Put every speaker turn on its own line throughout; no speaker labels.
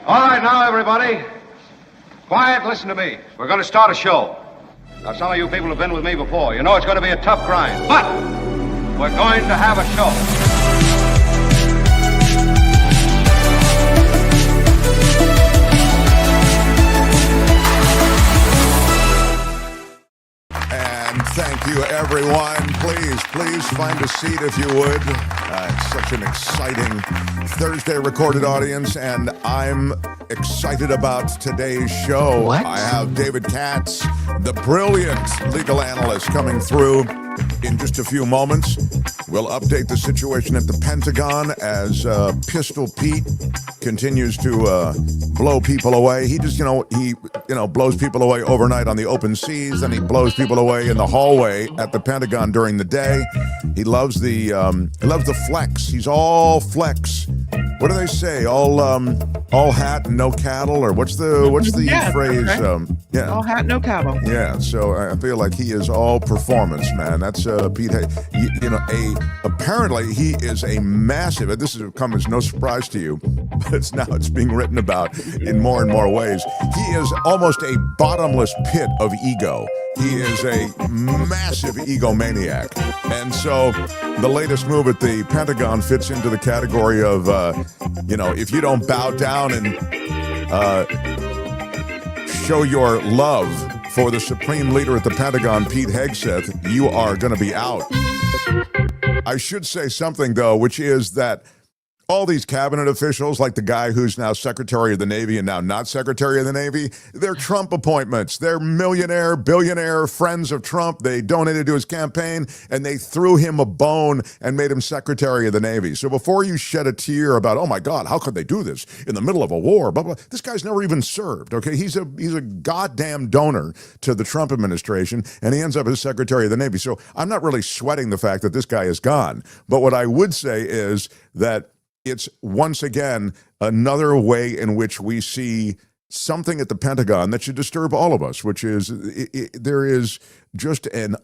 All right, now, everybody. Quiet, listen to me. We're going to start a show. Now, some of you people have been with me before. You know it's going to be a tough grind, but we're going to have a show.
Thank you, everyone. Please find a seat if you would. It's such an exciting Thursday recorded audience, and I'm excited about today's show.
What?
I have David Katz, the brilliant legal analyst, coming through in just a few moments. We'll update the situation at the Pentagon as Pistol Pete continues to blow people away. He just, blows people away overnight on the open seas, then he blows people away in the hallway at the Pentagon during the day. He loves the flex. He's all flex. What do they say? All hat and no cattle, or what's the phrase?
Right. All hat, no cattle.
Yeah. So I feel like he is all performance, man. That's Pete. Apparently he is a massive. This has come as no surprise to you, but it's being written about in more and more ways. He is almost a bottomless pit of ego. He is a massive egomaniac. And so the latest move at the Pentagon fits into the category of, if you don't bow down and show your love for the supreme leader at the Pentagon, Pete Hegseth, you are going to be out. I should say something, though, which is that all these cabinet officials, like the guy who's now Secretary of the Navy and now not Secretary of the Navy, they're Trump appointments. They're millionaire, billionaire friends of Trump. They donated to his campaign, and they threw him a bone and made him Secretary of the Navy. So before you shed a tear about, oh my God, how could they do this in the middle of a war? Blah, blah, this guy's never even served, okay? He's a goddamn donor to the Trump administration, and he ends up as Secretary of the Navy. So I'm not really sweating the fact that this guy is gone. But what I would say is that it's once again another way in which we see something at the Pentagon that should disturb all of us, which is there is just an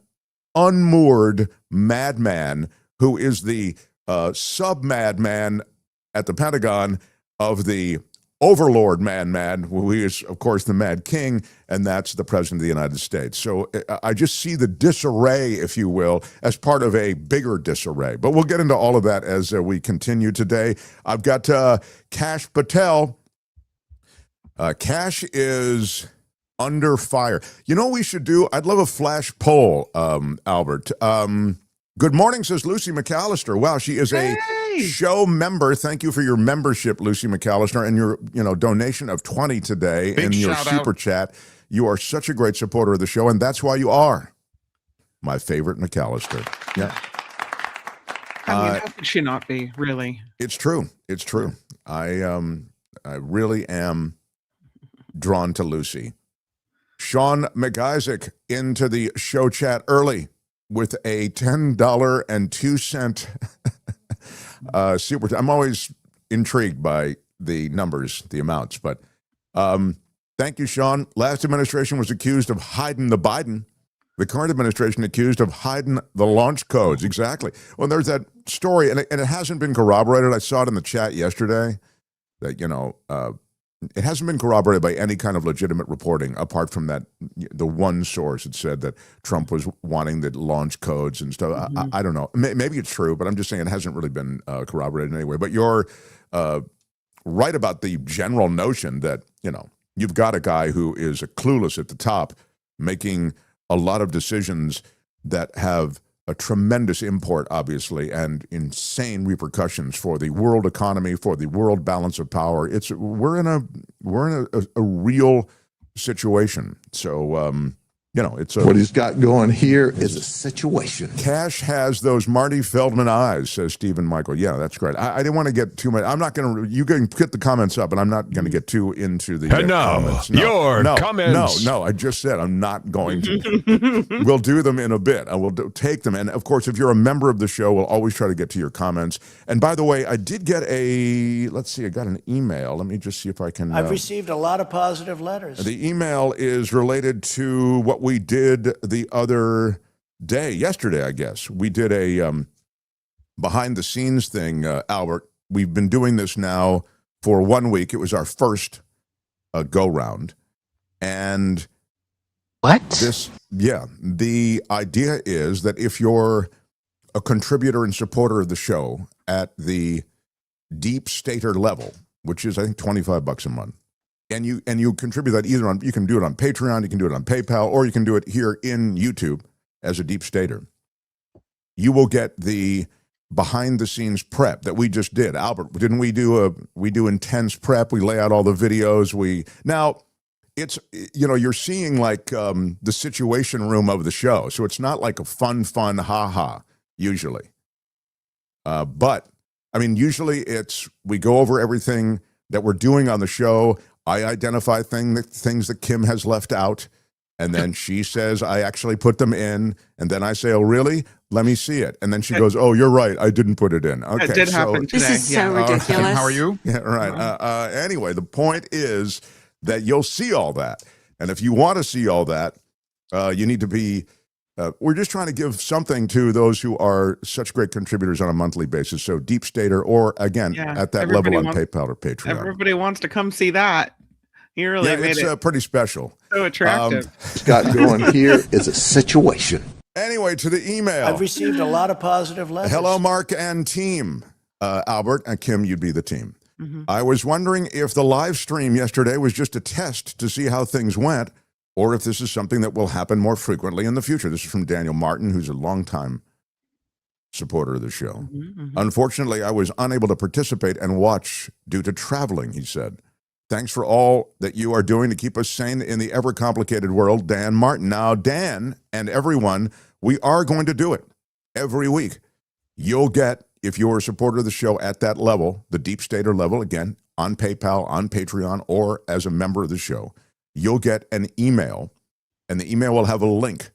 unmoored madman who is the sub-madman at the Pentagon of the overlord man, who is, of course, the Mad King, and that's the President of the United States. So I just see the disarray, if you will, as part of a bigger disarray. But we'll get into all of that as we continue today. I've got Kash Patel. Kash is under fire. You know what we should do? I'd love a flash poll, Albert. Good morning, says Lucy McAllister. Wow, she is a show member. Thank you for your membership, Lucy McAllister, and your donation of 20 today in your super chat. You are such a great supporter of the show, and that's why you are my favorite McAllister. Yeah.
How could she not be, really?
It's true. It's true. I really am drawn to Lucy. Sean McIsaac into the show chat early with a $10.02 super. I'm always intrigued by the numbers, the amounts, but thank you, Sean. Last administration was accused of hiding the Biden. The current administration accused of hiding the launch codes. Exactly. Well, there's that story, and it hasn't been corroborated. I saw it in the chat yesterday that, it hasn't been corroborated by any kind of legitimate reporting apart from that, the one source that said that Trump was wanting the launch codes and stuff. Mm-hmm. I don't know. Maybe it's true, but I'm just saying it hasn't really been corroborated anyway. But you're right about the general notion that, you've got a guy who is clueless at the top making a lot of decisions that have a tremendous import, obviously, and insane repercussions for the world economy, for the world balance of power. We're in a real situation. So it's
what he's got going here is a situation.
Kash has those Marty Feldman eyes, says Stephen Michael. Yeah, that's great. I didn't want to get too much. I'm not going to. You can get the comments up, and I'm not going to get too into the comments.
Your comments.
No. I just said I'm not going to. We'll do them in a bit. I will take them, and of course, if you're a member of the show, we'll always try to get to your comments. And by the way, I did get I got an email. Let me just see if I can.
I've received a lot of positive letters.
The email is related to what we did the other day, yesterday, I guess. We did a behind the scenes thing, Albert. We've been doing this now for 1 week. It was our first go round. And
What?
the idea is that if you're a contributor and supporter of the show at the deep stater level, which is I think $25 a month, and you contribute that either on, you can do it on Patreon, you can do it on PayPal, or you can do it here in YouTube as a deep stater, you will get the behind the scenes prep that we just did. Albert, didn't we do intense prep? We lay out all the videos. Now it's, you're seeing like the situation room of the show. So it's not like a fun haha usually. But I mean, usually we go over everything that we're doing on the show. I identify things that Kim has left out. And then she says, I actually put them in. And then I say, oh, really? Let me see it. And then she goes, oh, you're right. I didn't put it in. Okay,
It did happen today.
This is so ridiculous.
How are you?
Yeah, right. Anyway, the point is that you'll see all that. And if you want to see all that, you need to be, we're just trying to give something to those who are such great contributors on a monthly basis. So deep stater, or again, at that level on PayPal or Patreon.
Everybody wants to come see that. You really made
it's pretty special.
so attractive.
What's got going here is a situation.
Anyway, to the email.
I've received a lot of positive letters.
Hello, Mark and team. Albert and Kim, you'd be the team. I was wondering if the live stream yesterday was just a test to see how things went, or if this is something that will happen more frequently in the future. This is from Daniel Martin, who's a longtime supporter of the show. Unfortunately, I was unable to participate and watch due to traveling, he said. Thanks for all that you are doing to keep us sane in the ever-complicated world, Dan Martin. Now, Dan and everyone, we are going to do it every week. You'll get, if you're a supporter of the show at that level, the deep stater level, again, on PayPal, on Patreon, or as a member of the show, you'll get an email, and the email will have a link.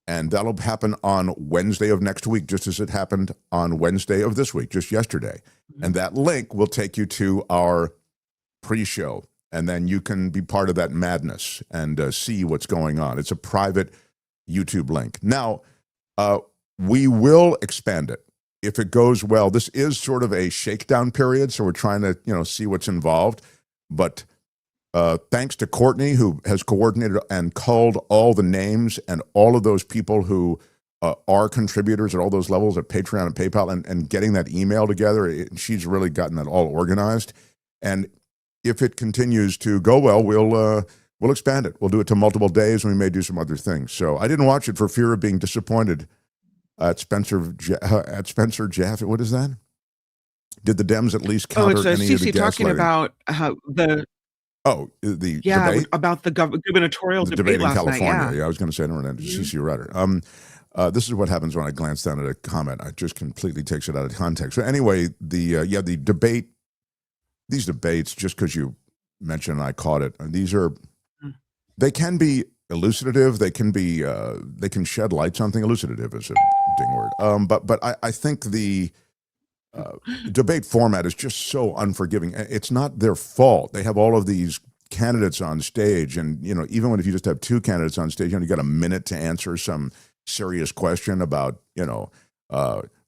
And that'll happen on Wednesday of next week, just as it happened on Wednesday of this week, just yesterday. And that link will take you to our pre-show, and then you can be part of that madness and see what's going on. It's a private YouTube link. Now, we will expand it if it goes well. This is sort of a shakedown period, so we're trying to see what's involved. But thanks to Courtney, who has coordinated and culled all the names and all of those people who are contributors at all those levels at Patreon and PayPal, and getting that email together. She's really gotten that all organized. And if it continues to go well, we'll expand it. We'll do it to multiple days, and we may do some other things. So I didn't watch it for fear of being disappointed at Spencer Jaffe. What is that? Did the Dems at least counter any of the gaslighting?
talking about the
debate?
about the gubernatorial debate
in
last
California.
night.
Yeah, I was going to say, I don't remember. CC Rutter. This is what happens when I glance down at a comment. It just completely takes it out of context. So anyway, the debate. These debates, just because you mentioned and I caught it, they can be elucidative. They can shed light on something. Elucidative is a ding word. But I think the debate format is just so unforgiving. It's not their fault. They have all of these candidates on stage, and even if you just have two candidates on stage, you got a minute to answer some serious question about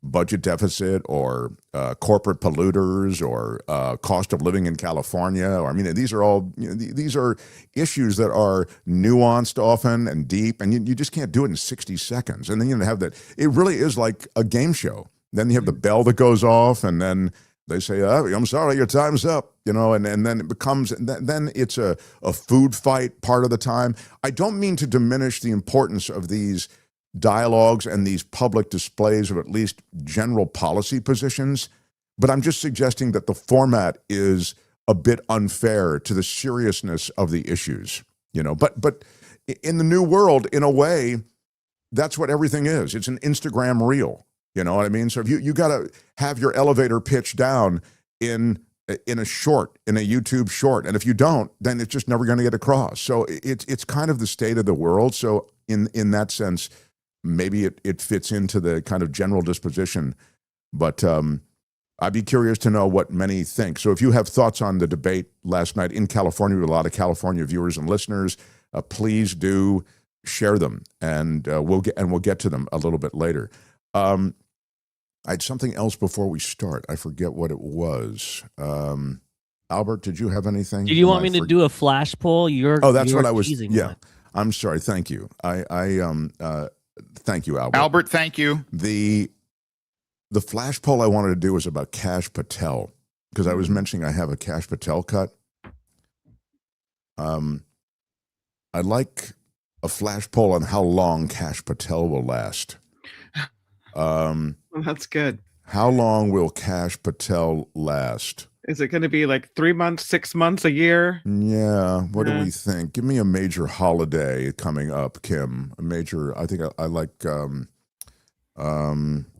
budget deficit or corporate polluters or cost of living in California. Or these are all these are issues that are nuanced often and deep, and you just can't do it in 60 seconds. And then you have that. It really is like a game show. Then you have the bell that goes off, and then they say, oh, I'm sorry, your time's up, and then it becomes, then it's a food fight part of the time. I don't mean to diminish the importance of these dialogues and these public displays of at least general policy positions, but I'm just suggesting that the format is a bit unfair to the seriousness of the issues, but in the new world, in a way, that's what everything is. It's an Instagram reel, you know what I mean? So if you got to have your elevator pitch down in a YouTube short, and if you don't, then it's just never going to get across. So it's kind of the state of the world. So in that sense, maybe it fits into the kind of general disposition, but I'd be curious to know what many think. So if you have thoughts on the debate last night in California, with a lot of California viewers and listeners, please do share them, and we'll get to them a little bit later. I had something else before we start. I forget what it was. Albert, did you have anything?
Do you want me to do a flash poll?
That's what I was.
teasing
Yeah,
with.
I'm sorry. Thank you. Thank you, Albert.
Albert, thank you.
The flash poll I wanted to do was about Kash Patel, because I was mentioning I have a Kash Patel cut. I'd like a flash poll on how long Kash Patel will last.
Well, that's good.
How long will Kash Patel last?
Is it going to be like 3 months, 6 months, a year?
Yeah. What do we think? Give me a major holiday coming up, Kim. A major. I think I like.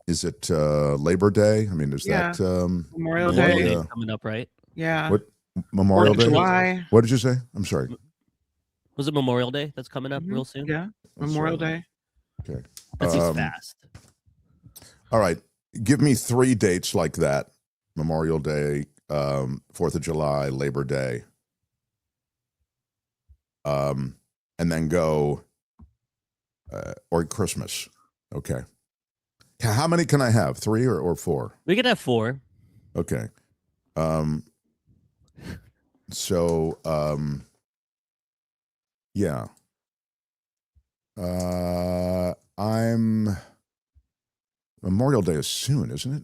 Is it Labor Day? I mean, is that
Memorial
Memorial
Day
Day coming up, right?
Yeah.
What Memorial Day?
July.
What did you say? I'm sorry.
Was it Memorial Day that's coming up real soon?
Yeah. Memorial Day.
Okay.
That seems fast.
All right. Give me 3 dates like that: Memorial Day, 4th of July, Labor Day, and then go or Christmas. Okay. How many can I have? 3 or 4?
We could have 4.
Okay. Yeah. Memorial Day is soon, isn't it?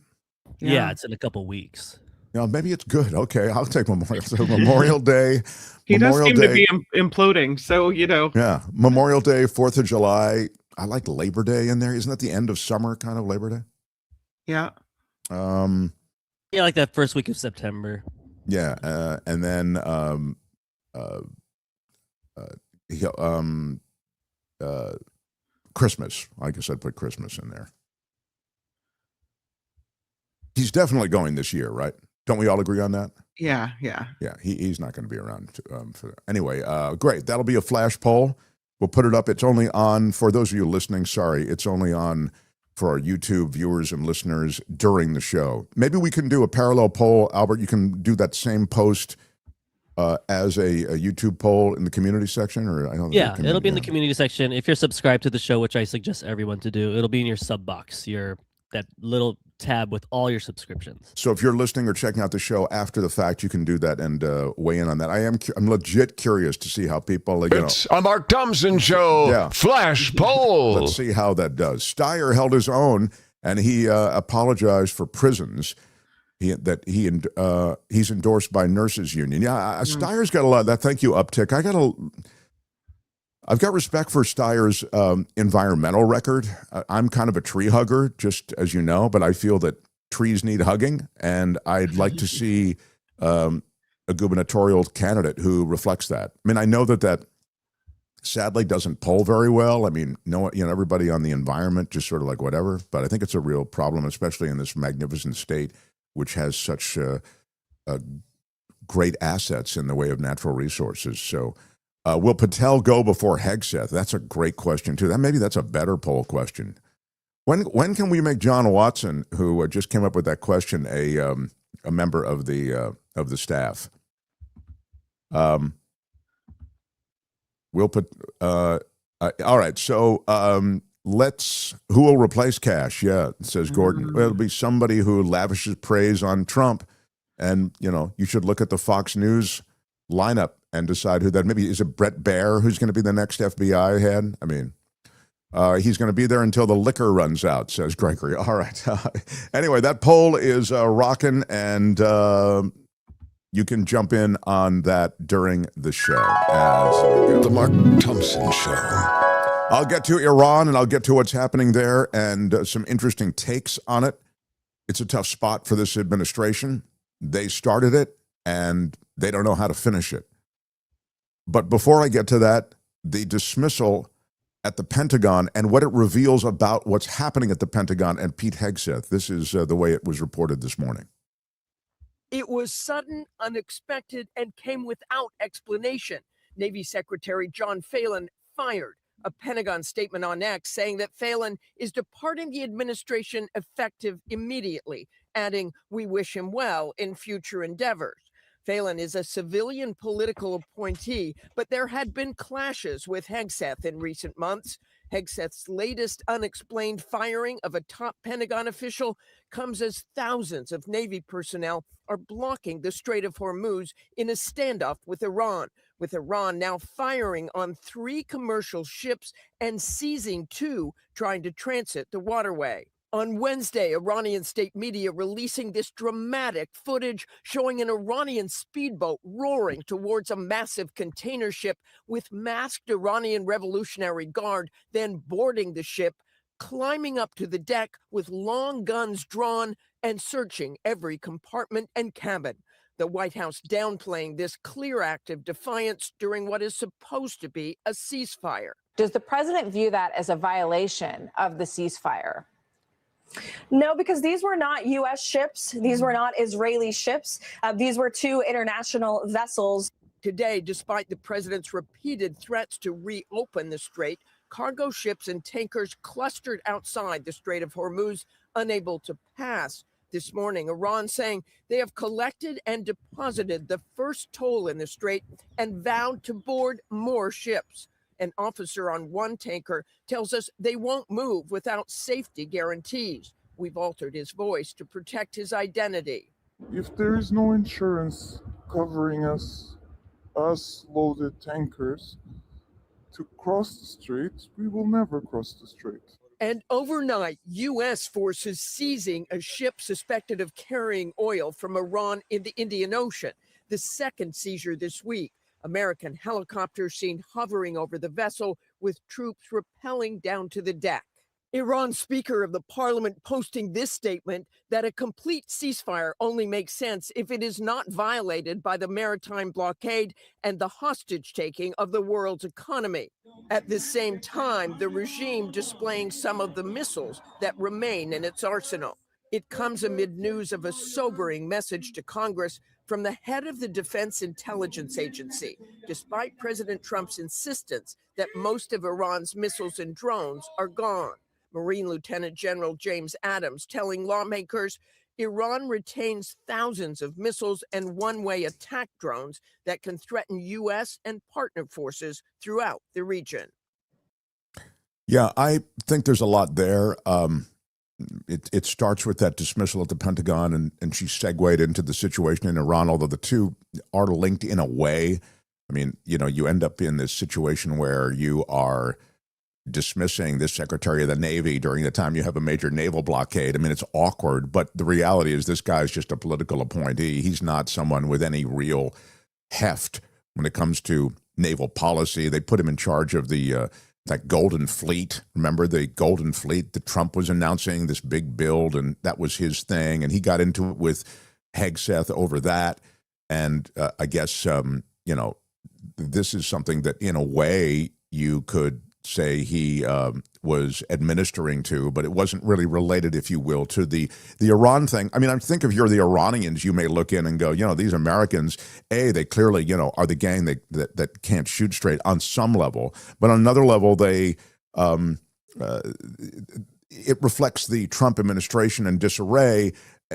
Yeah, it's in a couple weeks.
Maybe it's good. Okay, I'll take Memorial. So Memorial Day.
He
Memorial
does seem
Day,
to be imploding. So,
Yeah, Memorial Day, 4th of July. I like Labor Day in there. Isn't that the end of summer kind of Labor Day?
Yeah.
Yeah, like that first week of September.
Yeah, and then Christmas. I guess I'd put Christmas in there. He's definitely going this year, right? Don't we all agree on that?
Yeah.
Yeah, he's not going to be around for that. Anyway, great. That'll be a flash poll. We'll put it up. It's only on, for those of you listening, sorry, it's only on for our YouTube viewers and listeners during the show. Maybe we can do a parallel poll. Albert, you can do that same post as a YouTube poll in the community section? Or I don't
Yeah, it'll be in the community section. If you're subscribed to the show, which I suggest everyone to do, it'll be in your sub box, that little tab with all your subscriptions.
So if you're listening or checking out the show after the fact, you can do that and weigh in on that. I'm legit curious to see how people,
It's a Mark Thompson Show.
Yeah.
Flash poll.
Let's see how that does. Steyer held his own, and he apologized for prisons. He's endorsed by Nurses Union. Yeah, Steyer's got a lot of that. Thank you, Uptick. I've got respect for Steyer's environmental record. I'm kind of a tree hugger, just as you know, but I feel that trees need hugging, and I'd like to see a gubernatorial candidate who reflects that. I mean, I know that sadly doesn't poll very well. I mean, everybody on the environment just sort of like whatever, but I think it's a real problem, especially in this magnificent state, which has such great assets in the way of natural resources. So will Patel go before Hegseth? That's a great question, too. Maybe that's a better poll question. When can we make John Watson, who just came up with that question, a member of the staff? All right, so who will replace Kash? Yeah, says Gordon. Well, it'll be somebody who lavishes praise on Trump. And, you should look at the Fox News lineup and decide who that, maybe is it Brett Baer who's going to be the next FBI head? I mean, he's going to be there until the liquor runs out, says Gregory. All right. Anyway, that poll is rocking, and you can jump in on that during the show.
The Mark Thompson Show.
I'll get to Iran, and I'll get to what's happening there and some interesting takes on it. It's a tough spot for this administration. They started it, and they don't know how to finish it. But before I get to that, the dismissal at the Pentagon and what it reveals about what's happening at the Pentagon and Pete Hegseth. This is the way it was reported this morning.
It was sudden, unexpected, and came without explanation. Navy Secretary John Phelan fired. A Pentagon statement on X saying that Phelan is departing the administration effective immediately, adding, "We wish him well in future endeavors." Phelan is a civilian political appointee, but there had been clashes with Hegseth in recent months. Hegseth's latest unexplained firing of a top Pentagon official comes as thousands of Navy personnel are blocking the Strait of Hormuz in a standoff with Iran now firing on 3 commercial ships and seizing 2 trying to transit the waterway. On Wednesday, Iranian state media releasing this dramatic footage showing an Iranian speedboat roaring towards a massive container ship with masked Iranian Revolutionary Guard, then boarding the ship, climbing up to the deck with long guns drawn and searching every compartment and cabin. The White House downplaying this clear act of defiance during what is supposed to be a ceasefire.
Does the president view that as a violation of the ceasefire?
No, because these were not U.S. ships. These were not Israeli ships. These were 2 international vessels.
Today, despite the president's repeated threats to reopen the strait, cargo ships and tankers clustered outside the Strait of Hormuz, unable to pass. This morning, Iran saying they have collected and deposited the first toll in the strait and vowed to board more ships. An officer on one tanker tells us they won't move without safety guarantees. We've altered his voice to protect his identity.
If there is no insurance covering us loaded tankers to cross the strait, we will never cross the strait.
And overnight, U.S. forces seizing a ship suspected of carrying oil from Iran in the Indian Ocean, the second seizure this week. American helicopters seen hovering over the vessel with troops rappelling down to the deck. Iran's Speaker of the Parliament posting this statement that a complete ceasefire only makes sense if it is not violated by the maritime blockade and the hostage-taking of the world's economy. At the same time, the regime displaying some of the missiles that remain in its arsenal. It comes amid news of a sobering message to Congress from the head of the Defense Intelligence Agency, despite President Trump's insistence that most of Iran's missiles and drones are gone. Marine Lieutenant General James Adams telling lawmakers Iran retains thousands of missiles and one-way attack drones that can threaten U.S. and partner forces throughout the region.
Yeah, I think there's a lot there. It starts with that dismissal at the Pentagon, and she segued into the situation in Iran, although the two are linked in a way. I mean, you end up in this situation where you are dismissing this Secretary of the Navy during the time you have a major naval blockade. I mean, it's awkward, but the reality is this guy's just a political appointee. He's not someone with any real heft when it comes to naval policy. They put him in charge of that Golden Fleet. Remember the Golden Fleet that Trump was announcing, this big build, and that was his thing. And he got into it with Hegseth over that. And I guess, this is something that in a way you could say he was administering to, but it wasn't really related, if you will, to the Iran thing. I mean, I think if you're the Iranians, you may look in and go, these Americans, they clearly, are the gang that can't shoot straight on some level, but on another level, it reflects the Trump administration and disarray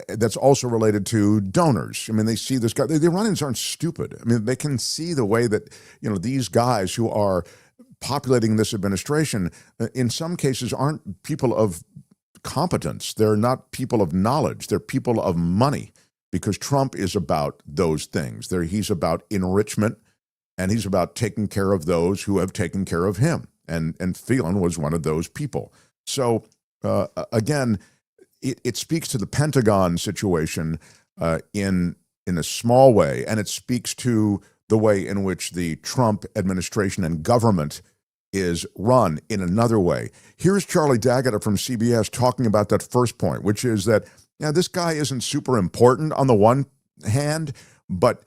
that's also related to donors. I mean, they see this guy. The Iranians aren't stupid. I mean, they can see the way that, these guys who are populating this administration, in some cases, aren't people of competence. They're not people of knowledge. They're people of money, because Trump is about those things. He's about enrichment, and he's about taking care of those who have taken care of him. And Phelan was one of those people. So, again, it speaks to the Pentagon situation in a small way, and it speaks to the way in which the Trump administration and government is run in another way. Here's Charlie Daggett from CBS talking about that first point, which is that this guy isn't super important on the one hand, but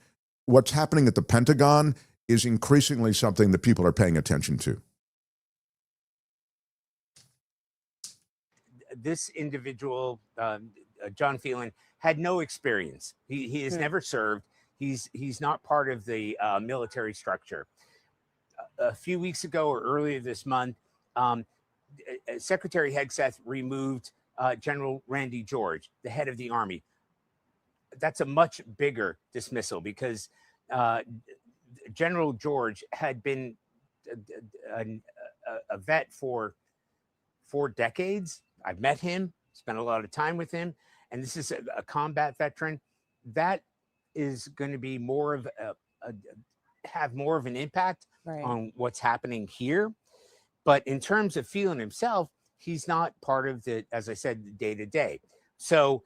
what's happening at the Pentagon is increasingly something that people are paying attention to.
This individual, John Phelan, had no experience. He has never served. He's not part of the military structure. A few weeks ago or earlier this month, Secretary Hegseth removed General Randy George, the head of the Army. that's a much bigger dismissal, because General George had been a vet for 4 decades. I've met him, spent a lot of time with him, and this is a combat veteran. That is going to be more of have more of an impact on what's happening here. But in terms of Phelan himself, he's not part of the, as I said, day to day. So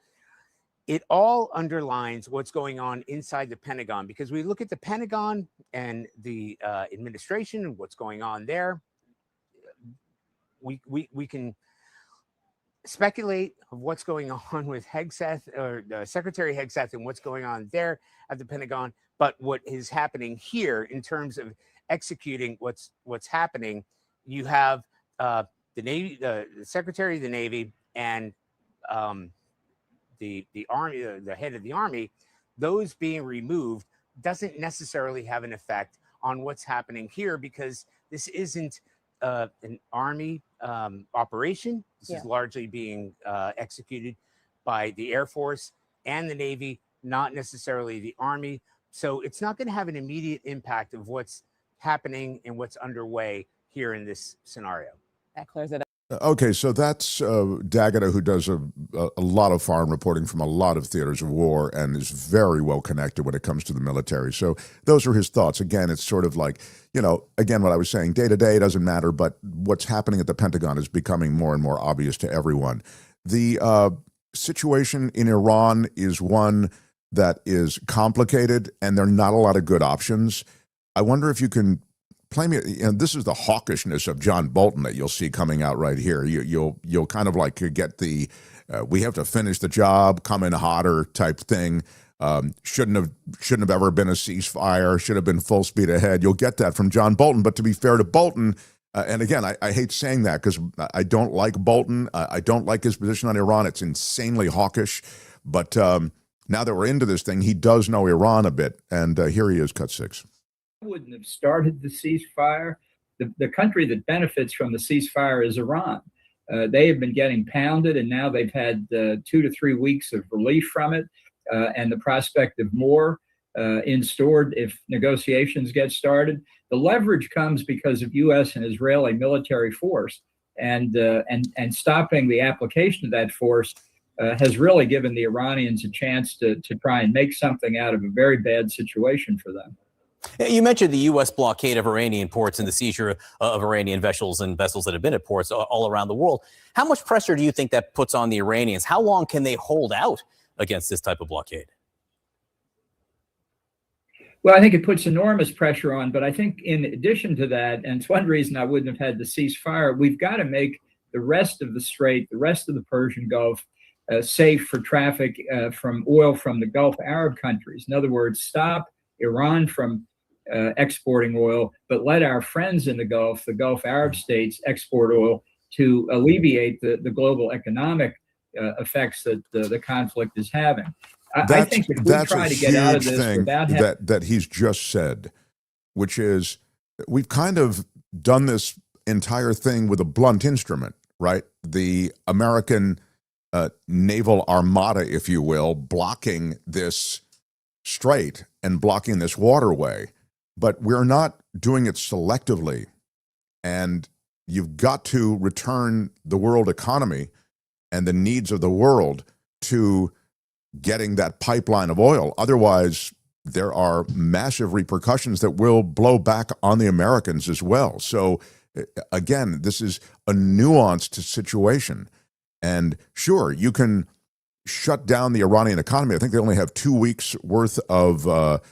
it all underlines what's going on inside the Pentagon, because we look at the Pentagon and the administration and what's going on there. We can speculate of what's going on with Hegseth, or Secretary Hegseth, and what's going on there at the Pentagon. But what is happening here in terms of executing what's happening, you have the Navy, the Secretary of the Navy, and the Army, the head of the Army. Those being removed doesn't necessarily have an effect on what's happening here, because this isn't an Army operation. This is largely being executed by the Air Force and the Navy, not necessarily the Army. So it's not going to have an immediate impact of what's happening and what's underway here in this scenario.
That clears it up.
Okay, so that's Daggett, who does a lot of foreign reporting from a lot of theaters of war and is very well connected when it comes to the military. So those are his thoughts. Again, it's sort of like, again, what I was saying, day to day doesn't matter, but what's happening at the Pentagon is becoming more and more obvious to everyone. The situation in Iran is one that is complicated, and there are not a lot of good options. I wonder if you can play me. This is the hawkishness of John Bolton that you'll see coming out right here. You'll kind of like get the we have to finish the job, come in hotter type thing. Shouldn't have ever been a ceasefire. Should have been full speed ahead. You'll get that from John Bolton. But to be fair to Bolton, and again, I hate saying that because I don't like Bolton. I don't like his position on Iran. It's insanely hawkish. But now that we're into this thing, he does know Iran a bit. And here he is, cut 6.
Wouldn't have started the ceasefire. The country that benefits from the ceasefire is Iran. They have been getting pounded, and now they've had 2 to 3 weeks of relief from it, and the prospect of more in store if negotiations get started. The leverage comes because of U.S. and Israeli military force, and stopping the application of that force has really given the Iranians a chance to try and make something out of a very bad situation for them.
You mentioned the U.S. blockade of Iranian ports and the seizure of Iranian vessels and vessels that have been at ports all around the world. How much pressure do you think that puts on the Iranians? How long can they hold out against this type of blockade?
Well, I think it puts enormous pressure on, but I think in addition to that, and it's one reason I wouldn't have had the ceasefire, we've got to make the rest of the Strait, the rest of the Persian Gulf, safe for traffic from oil from the Gulf Arab countries. In other words, stop Iran from exporting oil, but let our friends in the Gulf Arab states, export oil to alleviate the global economic effects that the conflict is having. I think if we try to get out of this without
that he's just said, which is we've kind of done this entire thing with a blunt instrument, right? The American naval armada, if you will, blocking this strait and blocking this waterway. But we're not doing it selectively. And you've got to return the world economy and the needs of the world to getting that pipeline of oil. Otherwise, there are massive repercussions that will blow back on the Americans as well. So again, this is a nuanced situation. And sure, you can shut down the Iranian economy. I think they only have 2 weeks worth of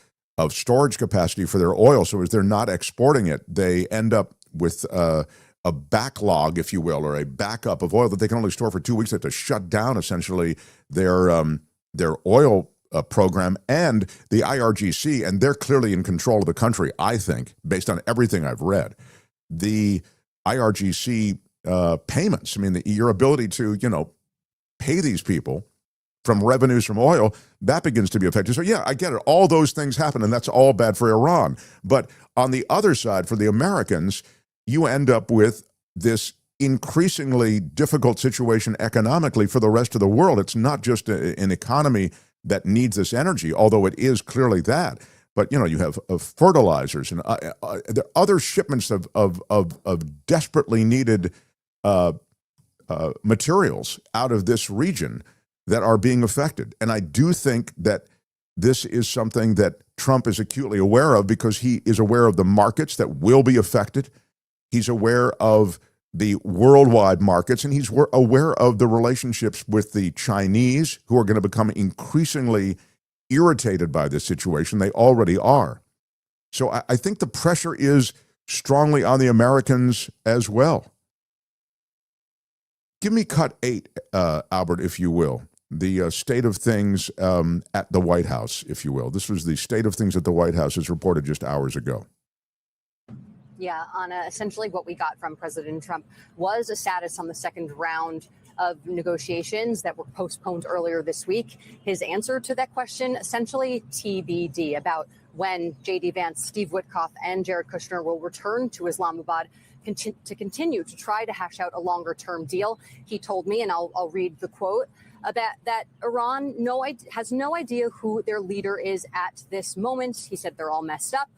storage capacity for their oil. So as they're not exporting it, they end up with a backlog, if you will, or a backup of oil that they can only store for 2 weeks. They have to shut down essentially their oil program and the IRGC, and they're clearly in control of the country, I think, based on everything I've read. The IRGC payments, I mean, your ability to, pay these people from revenues from oil, that begins to be affected. So yeah, I get it. All those things happen, and that's all bad for Iran. But on the other side, for the Americans, you end up with this increasingly difficult situation economically for the rest of the world. It's not just an economy that needs this energy, although it is clearly that. But, you know, you have fertilizers and there are other shipments of desperately needed materials out of this region that are being affected. And I do think that this is something that Trump is acutely aware of, because he is aware of the markets that will be affected. He's aware of the worldwide markets, and he's aware of the relationships with the Chinese, who are going to become increasingly irritated by this situation. They already are. So I think the pressure is strongly on the Americans as well. Give me cut 8, Albert, if you will. The state of things at the White House, if you will. This was the state of things at the White House as reported just hours ago.
Yeah, Anna, essentially what we got from President Trump was a status on the second round of negotiations that were postponed earlier this week. His answer to that question, essentially TBD, about when J.D. Vance, Steve Witkoff, and Jared Kushner will return to Islamabad to continue to try to hash out a longer-term deal. He told me, and I'll read the quote, that Iran has no idea who their leader is at this moment. He said they're all messed up.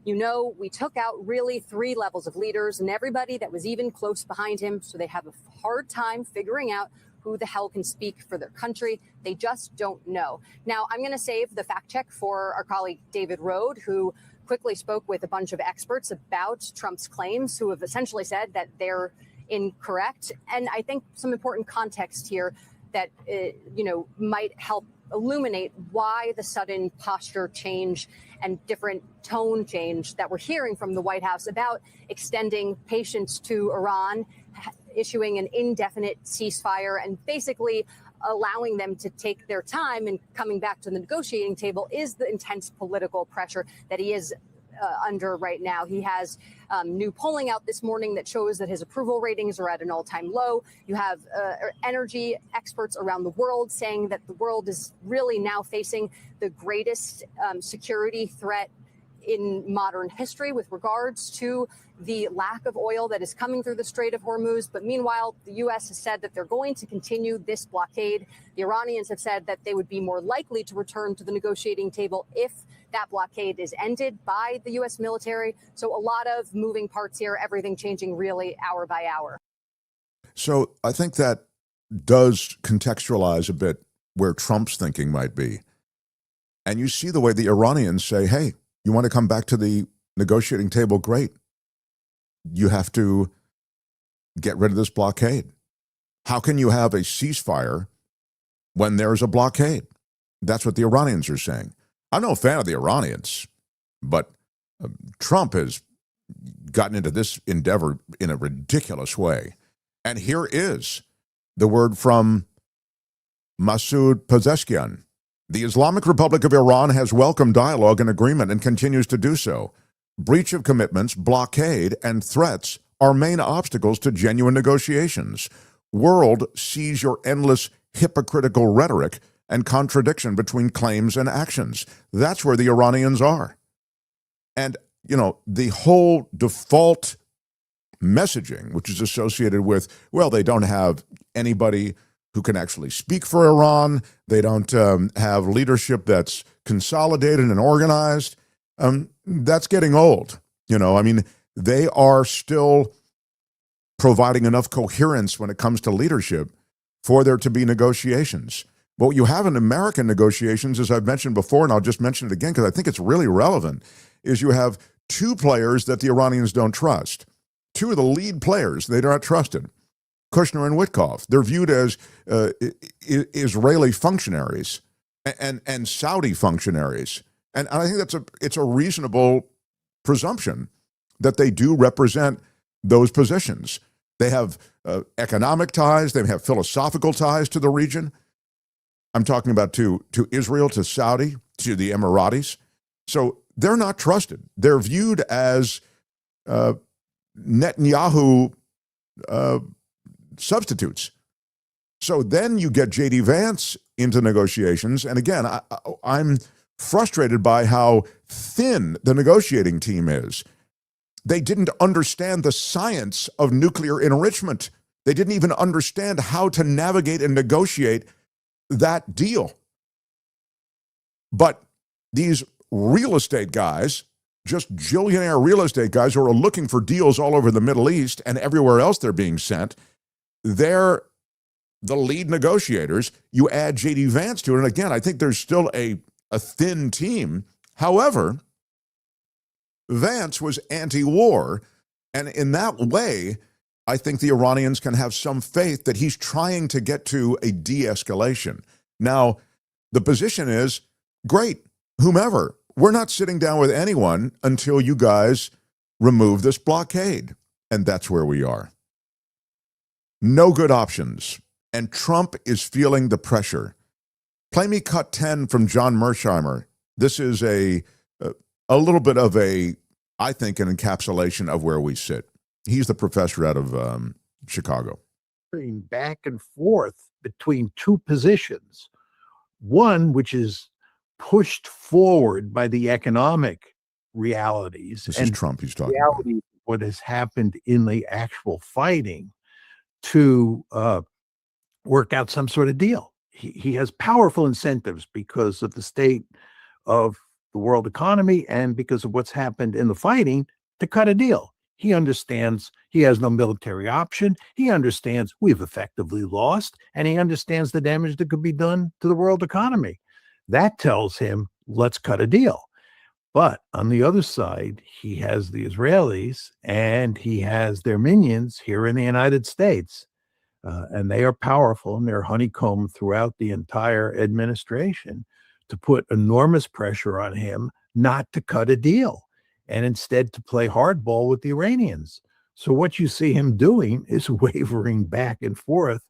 You know, we took out really 3 levels of leaders and everybody that was even close behind him. So they have a hard time figuring out who the hell can speak for their country. They just don't know. Now, I'm going to save the fact check for our colleague David Rode, who quickly spoke with a bunch of experts about Trump's claims, who have essentially said that they're incorrect. And I think some important context here that, might help illuminate why the sudden posture change and different tone change that we're hearing from the White House about extending patience to Iran, issuing an indefinite ceasefire, and basically allowing them to take their time and coming back to the negotiating table is the intense political pressure that he is under right now. He has new polling out this morning that shows that his approval ratings are at an all-time low. You have energy experts around the world saying that the world is really now facing the greatest security threat in modern history with regards to the lack of oil that is coming through the Strait of Hormuz. But meanwhile, the U.S. has said that they're going to continue this blockade. The Iranians have said that they would be more likely to return to the negotiating table if that blockade is ended by the U.S. military. So a lot of moving parts here, everything changing really hour by hour.
So I think that does contextualize a bit where Trump's thinking might be. And you see the way the Iranians say, hey, you want to come back to the negotiating table? Great. You have to get rid of this blockade. How can you have a ceasefire when there's a blockade? That's what the Iranians are saying. I'm no fan of the Iranians, but Trump has gotten into this endeavor in a ridiculous way. And here is the word from Masoud Pezeshkian. The Islamic Republic of Iran has welcomed dialogue and agreement and continues to do so. Breach of commitments, blockade, and threats are main obstacles to genuine negotiations. World sees your endless hypocritical rhetoric and contradiction between claims and actions. That's where the Iranians are. And, the whole default messaging, which is associated with, well, they don't have anybody who can actually speak for Iran. They don't have leadership that's consolidated and organized. That's getting old. They are still providing enough coherence when it comes to leadership for there to be negotiations. But what you have in American negotiations, as I've mentioned before, and I'll just mention it again because I think it's really relevant, is you have 2 players that the Iranians don't trust. 2 of the lead players, they're not trusted. Kushner and Witkoff. They're viewed as Israeli functionaries and Saudi functionaries. And I think it's a reasonable presumption that they do represent those positions. They have economic ties. They have philosophical ties to the region. I'm talking about to Israel, to Saudi, to the Emiratis. So they're not trusted. They're viewed as Netanyahu substitutes. So then you get J.D. Vance into negotiations. And again, I'm frustrated by how thin the negotiating team is. They didn't understand the science of nuclear enrichment. They didn't even understand how to navigate and negotiate that deal. But these real estate guys, just billionaire real estate guys who are looking for deals all over the Middle East and everywhere else they're being sent, they're the lead negotiators. You add J.D. Vance to it, and again, I think there's still a thin team. However, Vance was anti-war, and in that way, I think the Iranians can have some faith that he's trying to get to a de-escalation. Now, the position is, great, whomever, we're not sitting down with anyone until you guys remove this blockade. And that's where we are. No good options. And Trump is feeling the pressure. Play me cut 10 from John Mersheimer. This is a little bit of I think, an encapsulation of where we sit. He's the professor out of Chicago.
Back and forth between two positions. One, which is pushed forward by the economic realities.
This is Trump he's talking
about. What has happened in the actual fighting to work out some sort of deal. He has powerful incentives because of the state of the world economy and because of what's happened in the fighting to cut a deal. He understands he has no military option. He understands we've effectively lost, and he understands the damage that could be done to the world economy. That tells him, let's cut a deal. But on the other side, he has the Israelis and he has their minions here in the United States. And they are powerful, and they're honeycombed throughout the entire administration to put enormous pressure on him not to cut a deal and instead to play hardball with the Iranians. So what you see him doing is wavering back and forth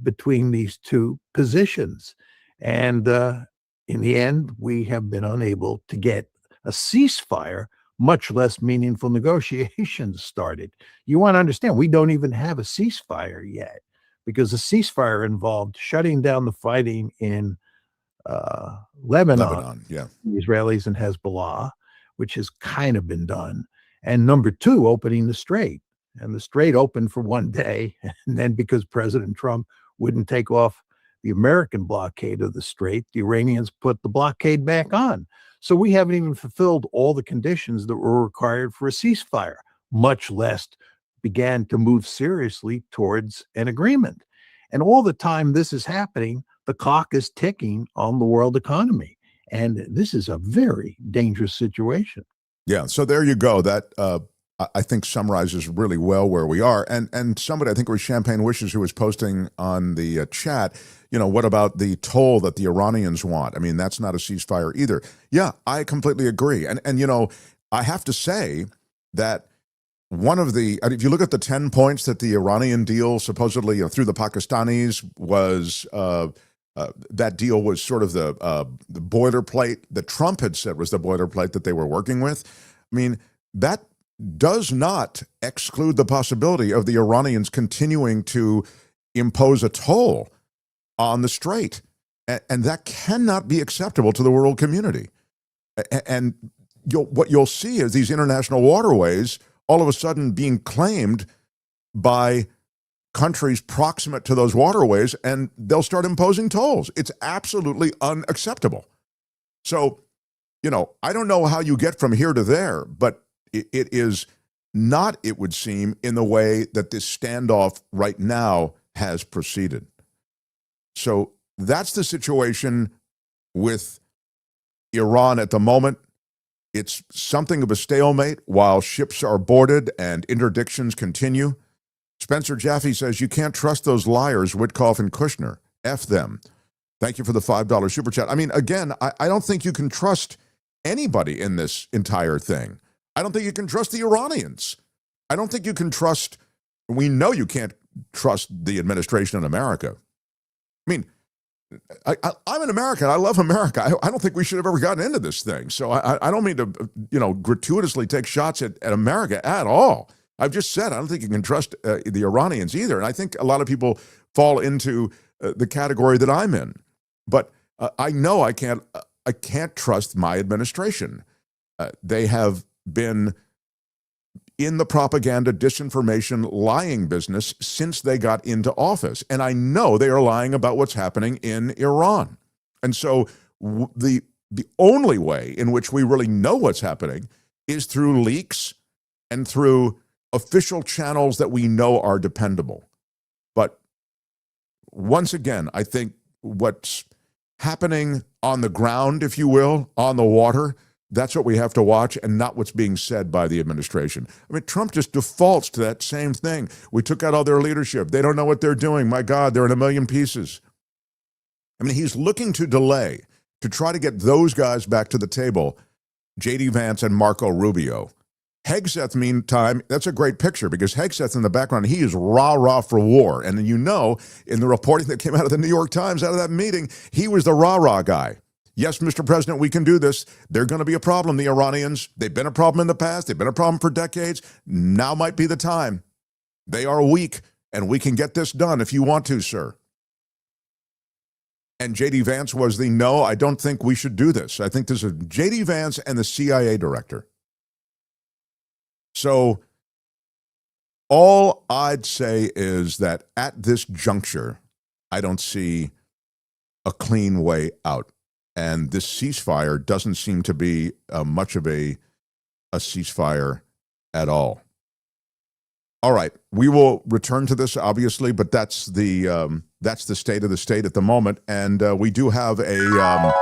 between these two positions. And in the end, we have been unable to get a ceasefire, much less meaningful negotiations started. You want to understand, we don't even have a ceasefire yet, because the ceasefire involved shutting down the fighting in Lebanon,
yeah,
the Israelis and Hezbollah, which has kind of been done. And number two, opening the strait. And the strait opened for one day. And then because President Trump wouldn't take off the American blockade of the strait, the Iranians put the blockade back on. So we haven't even fulfilled all the conditions that were required for a ceasefire, much less began to move seriously towards an agreement. And all the time this is happening, the clock is ticking on the world economy. And this is a very dangerous situation.
Yeah, so there you go. That I think summarizes really well where we are. And somebody, I think it was Champagne Wishes, who was posting on the chat, what about the toll that the Iranians want? I mean, that's not a ceasefire either. Yeah, I completely agree. And I have to say that one of the, if you look at the 10 points that the Iranian deal supposedly through the Pakistanis was, that deal was sort of the boilerplate that Trump had said was the boilerplate that they were working with. I mean, that does not exclude the possibility of the Iranians continuing to impose a toll on the strait. And that cannot be acceptable to the world community. And what you'll see is these international waterways all of a sudden being claimed by countries proximate to those waterways, and they'll start imposing tolls. It's absolutely unacceptable. So, I don't know how you get from here to there, but it is not, it would seem, in the way that this standoff right now has proceeded. So that's the situation with Iran at the moment. It's something of a stalemate while ships are boarded and interdictions continue. Spencer Jaffe says, you can't trust those liars, Witkoff and Kushner. F them. Thank you for the $5 super chat. I mean, again, I don't think you can trust anybody in this entire thing. I don't think you can trust the Iranians. I don't think you can trust, we know you can't trust the administration in America. I mean, I'm an American. I love America. I don't think we should have ever gotten into this thing. So I don't mean to, gratuitously take shots at America at all. I've just said I don't think you can trust the Iranians either. And I think a lot of people fall into the category that I'm in. But I know I can't trust my administration. They have been in the propaganda, disinformation, lying business since they got into office. And I know they are lying about what's happening in Iran. And so The only way in which we really know what's happening is through leaks and through official channels that we know are dependable. But once again, I think what's happening on the ground, if you will, on the water, that's what we have to watch, and not what's being said by the administration. I mean, Trump just defaults to that same thing. We took out all their leadership. They don't know what they're doing. My God, they're in a million pieces. I mean, he's looking to delay, to try to get those guys back to the table, J.D. Vance and Marco Rubio. Hegseth, meantime, that's a great picture because Hegseth in the background, he is rah-rah for war. And you know, in the reporting that came out of the New York Times, out of that meeting, he was the rah-rah guy. Yes, Mr. President, we can do this. They're going to be a problem, the Iranians. They've been a problem in the past. They've been a problem for decades. Now might be the time. They are weak, and we can get this done if you want to, sir. And J.D. Vance was the no, I don't think we should do this. I think this is J.D. Vance and the CIA director. So all I'd say is that at this juncture, I don't see a clean way out. And this ceasefire doesn't seem to be much of a ceasefire at all. All right, we will return to this, obviously, but that's the state of the state at the moment. And we do have a lot.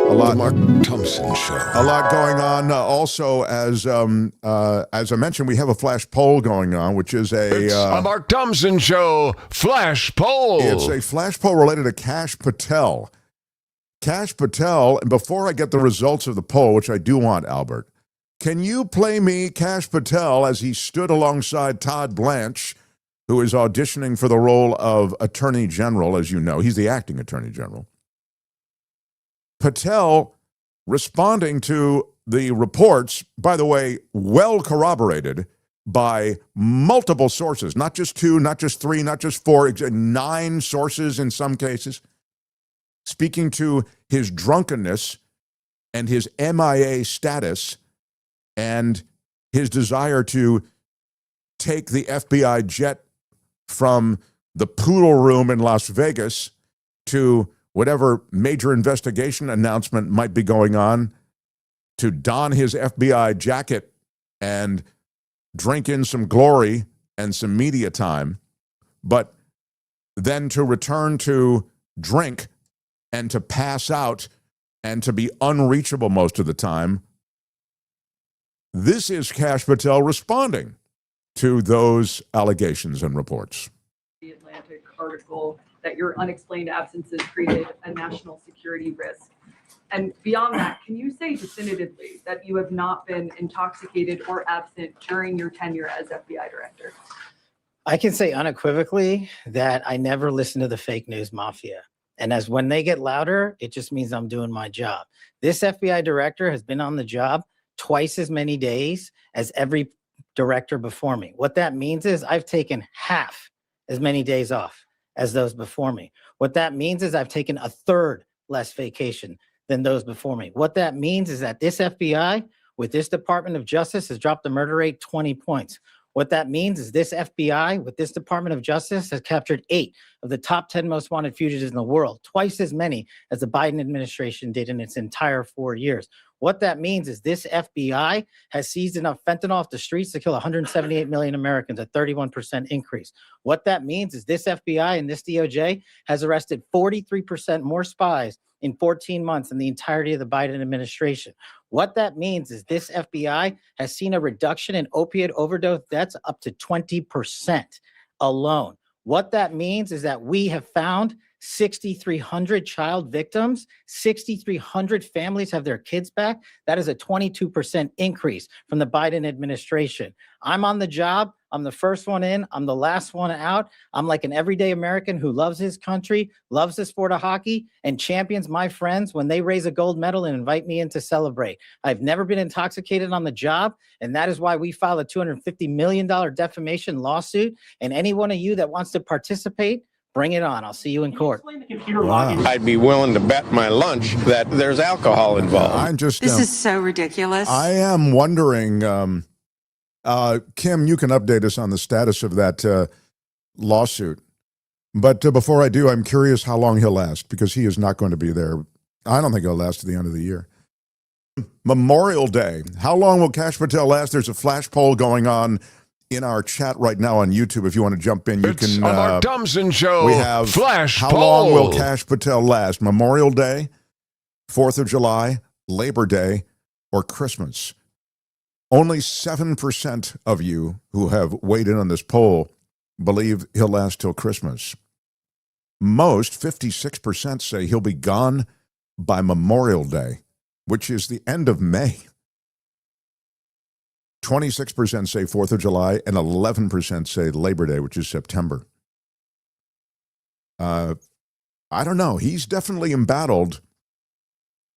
The Mark Thompson Show.
A lot going on. Also, as I mentioned, we have a flash poll going on, which is
It's a Mark Thompson Show flash poll.
It's a flash poll related to Kash Patel. Kash Patel, and before I get the results of the poll, which I do want, Albert, can you play me Kash Patel as he stood alongside Todd Blanche, who is auditioning for the role of Attorney General, as you know. He's the acting Attorney General. Patel responding to the reports, by the way, well corroborated by multiple sources, not just 2, not just 3, not just 4, 9 sources in some cases, speaking to his drunkenness and his MIA status and his desire to take the FBI jet from the poodle room in Las Vegas to whatever major investigation announcement might be going on, to don his FBI jacket and drink in some glory and some media time, but then to return to drink and to pass out and to be unreachable most of the time. This is Kash Patel responding to those allegations and reports.
The Atlantic article that your unexplained absences created a national security risk. And beyond that, can you say definitively that you have not been intoxicated or absent during your tenure as FBI director?
I can say unequivocally that I never listen to the fake news mafia. And as when they get louder, it just means I'm doing my job. This FBI director has been on the job twice as many days as every director before me. What that means is I've taken half as many days off as those before me. What that means is I've taken a third less vacation than those before me. What that means is that this FBI with this Department of Justice has dropped the murder rate 20 points. What that means is this FBI with this Department of Justice has captured 8 of the top 10 most wanted fugitives in the world, twice as many as the Biden administration did in its entire 4 years. What that means is this FBI has seized enough fentanyl off the streets to kill 178 million Americans, a 31% increase. What that means is this FBI and this DOJ has arrested 43% more spies in 14 months than the entirety of the Biden administration. What that means is this FBI has seen a reduction in opiate overdose deaths up to 20% alone. What that means is that we have found 6,300 child victims, 6,300 families have their kids back. That is a 22% increase from the Biden administration. I'm on the job. I'm the first one in. I'm the last one out. I'm like an everyday American who loves his country, loves the sport of hockey, and champions my friends when they raise a gold medal and invite me in to celebrate. I've never been intoxicated on the job, and that is why we filed a $250 million defamation lawsuit. And any one of you that wants to participate, bring it on. I'll see you in court.
Wow.
I'd be willing to bet my lunch that there's alcohol involved.
I'm just.
This is so ridiculous.
I am wondering, Kim, you can update us on the status of that lawsuit. But before I do, I'm curious how long he'll last, because he is not going to be there I don't think it'll last to the end of the year. Memorial Day. How long will Kash Patel last? There's a flash poll going on in our chat right now on YouTube. If you want to jump in, you
It's
can.
a Mark Thompson Show.
We have
Flash
How
poll.
long will Kash Patel last? Memorial Day, 4th of July, Labor Day, or Christmas? Only 7% of you who have weighed in on this poll believe he'll last till Christmas. Most, 56%, say he'll be gone by Memorial Day, which is the end of May. 26% say 4th of July, and 11% say Labor Day, which is September. I don't know. He's definitely embattled.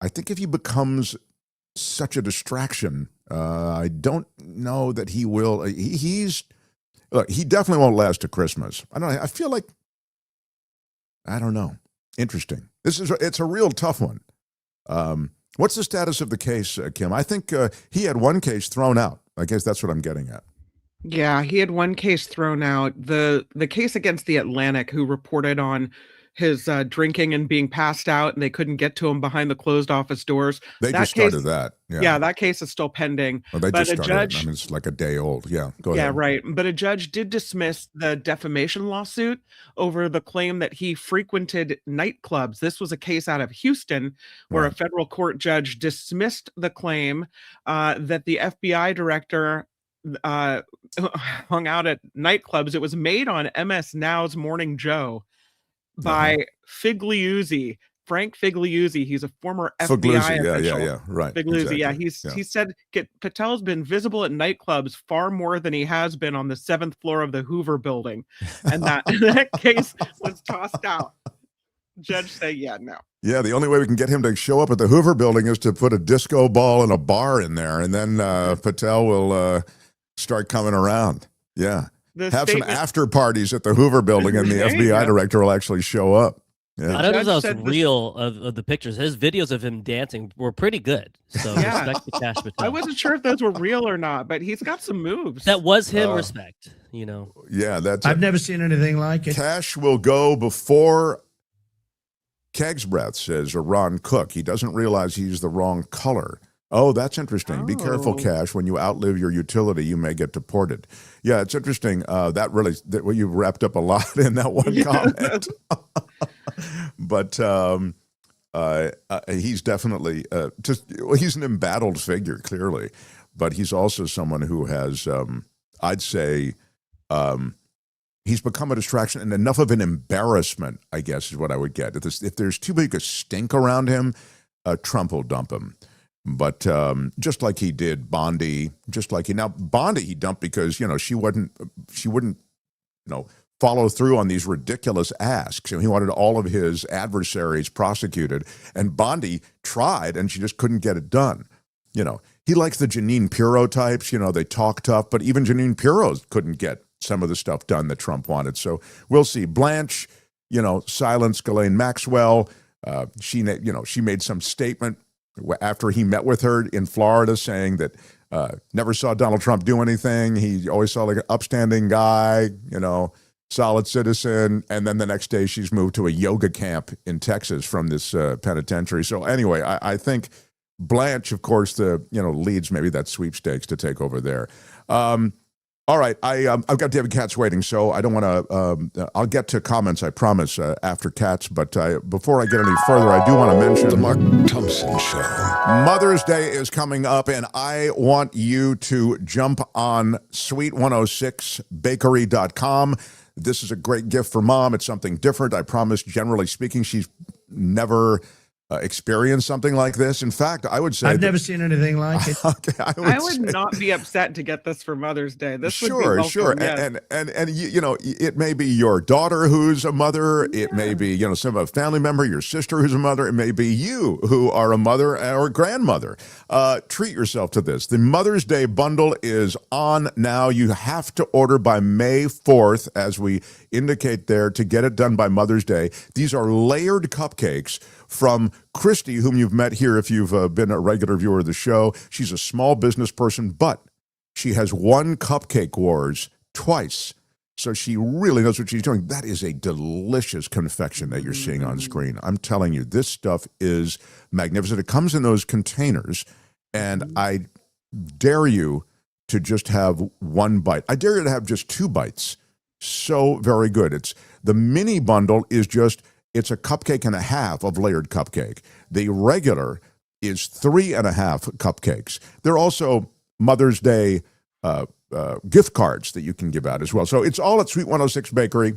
I think if he becomes such a distraction, I don't know that he will. Look, he definitely won't last to Christmas. I don't know. I feel like, I don't know. Interesting. It's a real tough one. What's the status of the case, Kim? I think he had one case thrown out. I guess that's what I'm getting at.
Yeah, he had one case thrown out. The case against the Atlantic, who reported on his drinking and being passed out, and they couldn't get to him behind the closed office doors.
They just started that.
Yeah, that case is still pending.
Oh, they
but
just
a
started.
judge,
I mean, it's like a day old. Yeah, go
yeah,
ahead.
right. But a judge did dismiss the defamation lawsuit over the claim that he frequented nightclubs. This was a case out of Houston where a federal court judge dismissed the claim that the FBI director hung out at nightclubs. It was made on MS Now's Morning Joe by Figliuzzi, Frank Figliuzzi. He's a former FBI official.
Yeah, right.
Figliuzzi,
Exactly.
he said Patel's been visible at nightclubs far more than he has been on the 7th floor of the Hoover building. And that case was tossed out. Judge said, yeah, no.
Yeah, the only way we can get him to show up at the Hoover building is to put a disco ball and a bar in there, and then Patel will start coming around. Yeah. Have some after parties at the Hoover building, and the FBI director will actually show up. Yeah.
I don't know if that was real of the pictures. His videos of him dancing were pretty good. So respect to Kash Patel.
I wasn't sure if those were real or not, but he's got some moves.
That was him. Respect, you know.
Yeah, that's.
I've never seen anything like it.
Kash will go before Keg's breath, says Ron Cook. He doesn't realize he's the wrong color. Oh, that's interesting. Be careful, Kash. When you outlive your utility, you may get deported. Yeah, it's interesting. You wrapped up a lot in that one comment. But he's definitely he's an embattled figure, clearly. But he's also someone who has, I'd say, he's become a distraction and enough of an embarrassment, I guess, is what I would get. If there's too big a stink around him, Trump will dump him. But just like he did Bondi, Bondi he dumped because she wouldn't follow through on these ridiculous asks. He wanted all of his adversaries prosecuted, and Bondi tried, and she just couldn't get it done. He likes the Jeanine Pirro types. They talk tough, but even Jeanine Pirro couldn't get some of the stuff done that Trump wanted. So we'll see. Blanche, silenced Ghislaine Maxwell. She made some statement after he met with her in Florida saying that never saw Donald Trump do anything. He always saw like an upstanding guy, solid citizen. And then the next day she's moved to a yoga camp in Texas from this penitentiary. So anyway, I think Blanche, of course, leads maybe that sweepstakes to take over there. All right, I've got David Katz waiting, so I don't want to. I'll get to comments, I promise, after Katz. But before I get any further, I do want to mention
the Mark Thompson Show.
Mother's Day is coming up, and I want you to jump on sweet106bakery.com. This is a great gift for mom. It's something different. I promise. Generally speaking, she's never experienced something like this. In fact, I would say
I've never seen anything like it.
Okay,
I would not be upset to get this for Mother's Day. This would be welcome,
sure.
yes.
And it may be your daughter who's a mother. It may be some a family member, your sister who's a mother. It may be you who are a mother or grandmother. Treat yourself to this. The Mother's Day bundle is on now. You have to order by May 4th, as we indicate there, to get it done by Mother's Day. These are layered cupcakes from Christy, whom you've met here if you've been a regular viewer of the show. She's a small business person, but she has won Cupcake Wars twice. So she really knows what she's doing. That is a delicious confection that you're seeing on screen. I'm telling you, this stuff is magnificent. It comes in those containers, and I dare you to just have one bite. I dare you to have just 2 bites. So very good. It's the mini bundle is just, it's a cupcake and a half of layered cupcake. The regular is 3.5 cupcakes. There are also Mother's Day gift cards that you can give out as well. So it's all at Sweet 106 Bakery,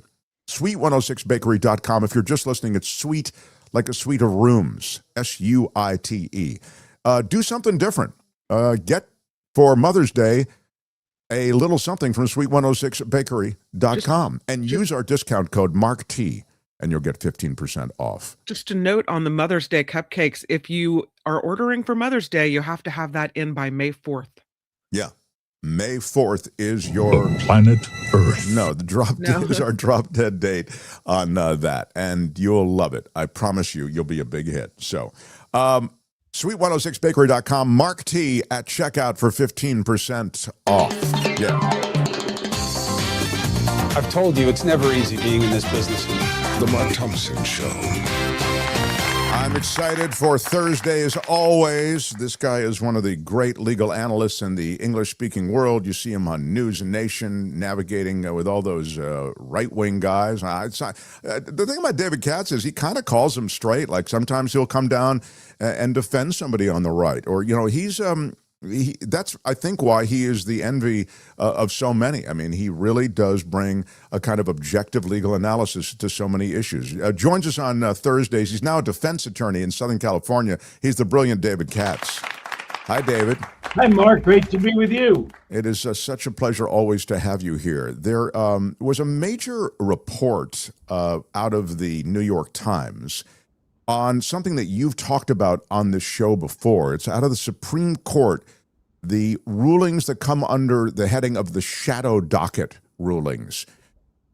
sweet106bakery.com. If you're just listening, it's sweet like a suite of rooms, SUITE. Do something different. Get for Mother's Day a little something from sweet106bakery.com and use our discount code MARKT and you'll get 15% off.
Just a note on the Mother's Day cupcakes. If you are ordering for Mother's Day, you have to have that in by May 4th.
Yeah. May 4th is your
planet Earth.
No, the drop is our drop dead date on that. And you'll love it. I promise you, you'll be a big hit. So, sweet106bakery.com, Mark T at checkout for 15% off. Yeah.
I've told you it's never easy being in this business.
The Mark Thompson Show.
I'm excited for Thursday as always. This guy is one of the great legal analysts in the English-speaking world. You see him on News and Nation navigating with all those right-wing guys. The thing about David Katz is he kind of calls them straight. Like sometimes he'll come down and defend somebody on the right. Or, you know, that's, I think, why he is the envy of so many. I mean, he really does bring a kind of objective legal analysis to so many issues. Joins us on Thursdays. He's now a defense attorney in Southern California. He's the brilliant David Katz. Hi, David.
Hi, Mark. Great to be with you.
It is such a pleasure always to have you here. There was a major report out of the New York Times on something that you've talked about on this show before. It's out of the Supreme Court, the rulings that come under the heading of the shadow docket rulings.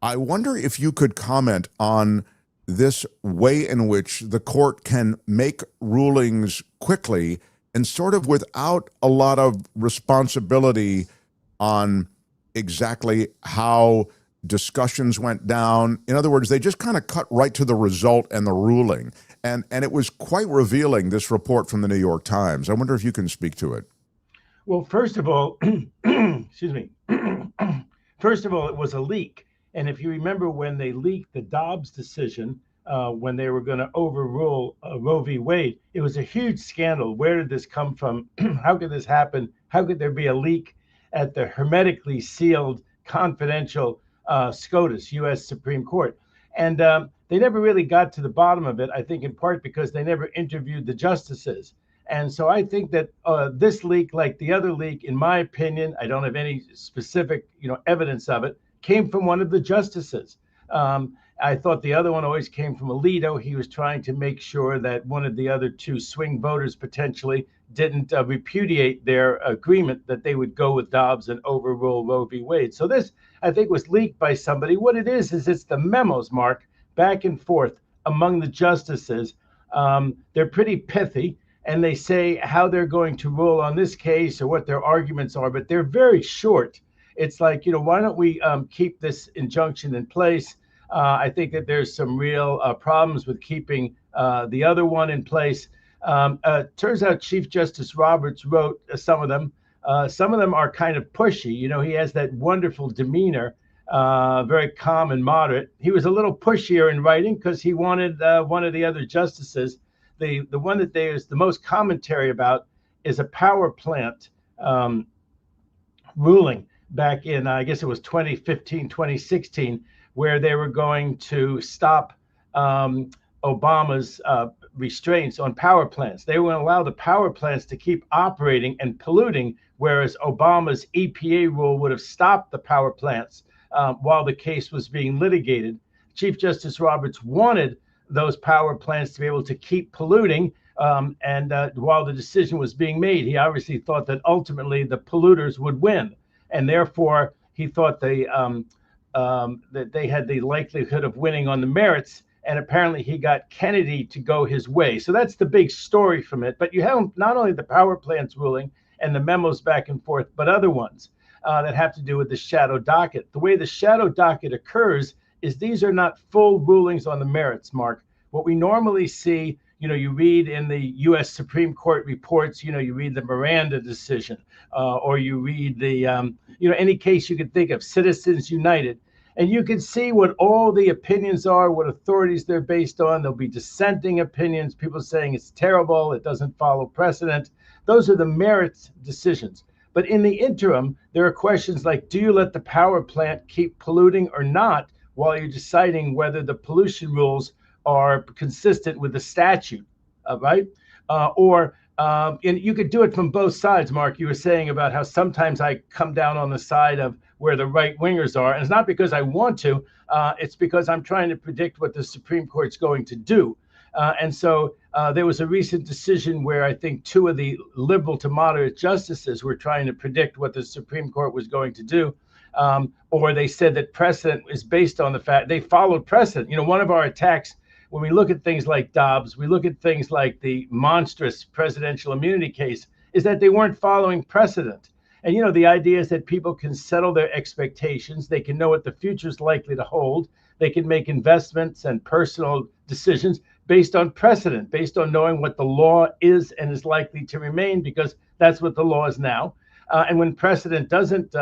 I wonder if you could comment on this way in which the court can make rulings quickly and sort of without a lot of responsibility on exactly how discussions went down. In other words, they just kind of cut right to the result and the ruling. And it was quite revealing, this report from the New York Times. I wonder if you can speak to it.
Well, first of all, excuse me. First of all, it was a leak. And if you remember when they leaked the Dobbs decision, when they were going to overrule Roe v. Wade, it was a huge scandal. Where did this come from? How could this happen? How could there be a leak at the hermetically sealed, confidential SCOTUS, U.S. Supreme Court? And they never really got to the bottom of it, I think in part because they never interviewed the justices. And so I think that this leak, like the other leak, in my opinion, I don't have any specific, evidence of it, came from one of the justices. I thought the other one always came from Alito. He was trying to make sure that one of the other 2 swing voters potentially didn't repudiate their agreement that they would go with Dobbs and overrule Roe v. Wade. So this, I think, was leaked by somebody. What it is it's the memos, Mark, back and forth among the justices. They're pretty pithy, and they say how they're going to rule on this case or what their arguments are, but they're very short. It's like, why don't we keep this injunction in place? I think that there's some real problems with keeping the other one in place. Turns out Chief Justice Roberts wrote some of them. Some of them are kind of pushy. He has that wonderful demeanor, very calm and moderate. He was a little pushier in writing because he wanted one of the other justices. The one that there's the most commentary about is a power plant ruling back in, I guess it was 2015, 2016, where they were going to stop Obama's restraints on power plants. They were going to allow the power plants to keep operating and polluting, whereas Obama's EPA rule would have stopped the power plants while the case was being litigated. Chief Justice Roberts wanted those power plants to be able to keep polluting, and while the decision was being made, he obviously thought that ultimately the polluters would win, and therefore he thought that they had the likelihood of winning on the merits, and apparently he got Kennedy to go his way. So that's the big story from it. But you have not only the power plants ruling and the memos back and forth, but other ones. that have to do with the shadow docket. The way the shadow docket occurs is these are not full rulings on the merits, Mark. What we normally see, you read in the U.S. Supreme Court reports, you read the Miranda decision, or you read the, any case you could think of, Citizens United, and you can see what all the opinions are, what authorities they're based on. There'll be dissenting opinions, people saying it's terrible, it doesn't follow precedent. Those are the merits decisions. But in the interim, there are questions like, do you let the power plant keep polluting or not while you're deciding whether the pollution rules are consistent with the statute, right? And you could do it from both sides, Mark. You were saying about how sometimes I come down on the side of where the right wingers are. And it's not because I want to, it's because I'm trying to predict what the Supreme Court's going to do. And so there was a recent decision where I think two of the liberal to moderate justices were trying to predict what the Supreme Court was going to do. Or they said that precedent is based on the fact they followed precedent. One of our attacks, when we look at things like Dobbs, we look at things like the monstrous presidential immunity case, is that they weren't following precedent. And, the idea is that people can settle their expectations. They can know what the future is likely to hold. They can make investments and personal decisions based on precedent, based on knowing what the law is and is likely to remain, because that's what the law is now. And when precedent doesn't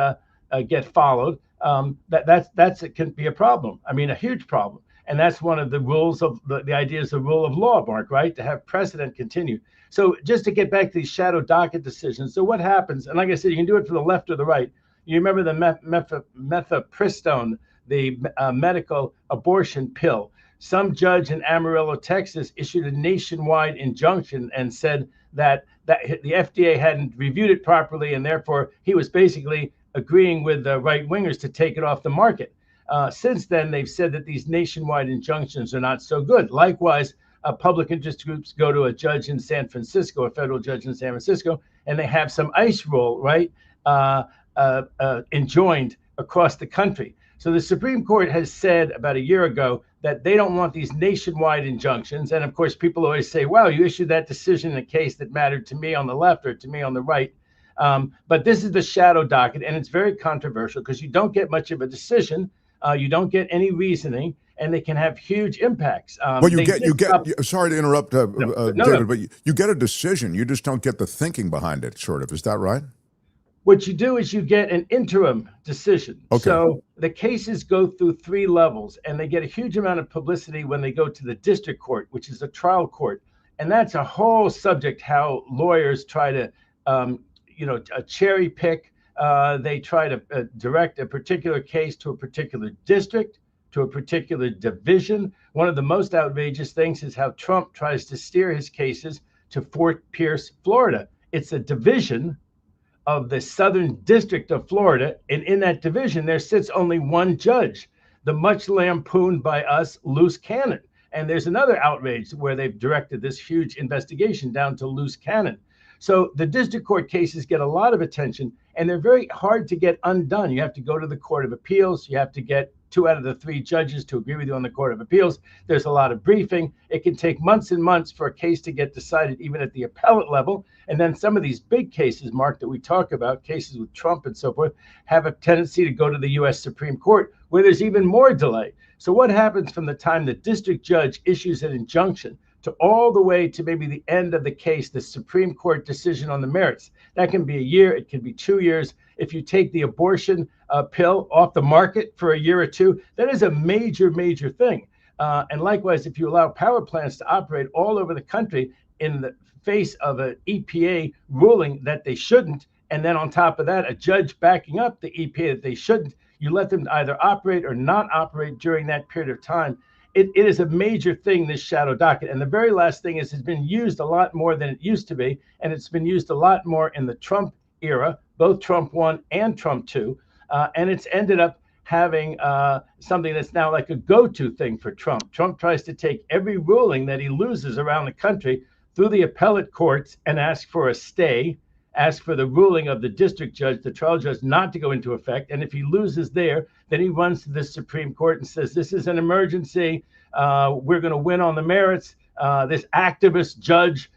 get followed, it can be a problem. I mean, a huge problem. And that's one of the rules of the idea is the rule of law, Mark, right? To have precedent continue. So just to get back to these shadow docket decisions. So what happens? And like I said, you can do it from the left or the right. You remember the mifepristone, the medical abortion pill. Some judge in Amarillo, Texas, issued a nationwide injunction and said that the FDA hadn't reviewed it properly, and therefore he was basically agreeing with the right wingers to take it off the market. Since then, they've said that these nationwide injunctions are not so good. Likewise, public interest groups go to a judge in San Francisco, a federal judge in San Francisco, and they have some ICE rule, right, enjoined across the country. So the Supreme Court has said about a year ago that they don't want these nationwide injunctions. And of course, people always say, well, you issued that decision in a case that mattered to me on the left or to me on the right. But this is the shadow docket, and it's very controversial because you don't get much of a decision. You don't get any reasoning, and they can have huge impacts.
Well, sorry to interrupt, David, but you get a decision. You just don't get the thinking behind it, sort of. Is that right?
What you do is you get an interim decision. Okay. So the cases go through 3 levels, and they get a huge amount of publicity when they go to the district court, which is a trial court. And that's a whole subject, how lawyers try to, cherry pick. They try to direct a particular case to a particular district, to a particular division. One of the most outrageous things is how Trump tries to steer his cases to Fort Pierce, Florida. It's a division of the Southern District of Florida, and in that division, there sits only one judge, the much lampooned by us loose cannon. And there's another outrage where they've directed this huge investigation down to loose cannon. So the district court cases get a lot of attention, and they're very hard to get undone. You have to go to the Court of Appeals. You have to get 2 out of the 3 judges to agree with you on the Court of Appeals. There's a lot of briefing. It can take months and months for a case to get decided, even at the appellate level. And then some of these big cases, Mark, that we talk about, cases with Trump and so forth, have a tendency to go to the U.S. Supreme Court, where there's even more delay. So what happens from the time the district judge issues an injunction to all the way to maybe the end of the case, the Supreme Court decision on the merits? That can be a year, it can be 2 years. If you take the abortion pill off the market for a year or 2, that is a major, major thing. And likewise, if you allow power plants to operate all over the country in the face of an EPA ruling that they shouldn't, and then on top of that, a judge backing up the EPA that they shouldn't, you let them either operate or not operate during that period of time. It is a major thing, this shadow docket. And the very last thing is it's been used a lot more than it used to be. And it's been used a lot more in the Trump era, both Trump 1 and Trump 2. And it's ended up having something that's now like a go-to thing for Trump. Trump tries to take every ruling that he loses around the country through the appellate courts and ask for a stay, ask for the ruling of the district judge, the trial judge, not to go into effect. And if he loses there, then he runs to the Supreme Court and says, this is an emergency. We're going to win on the merits. This activist judge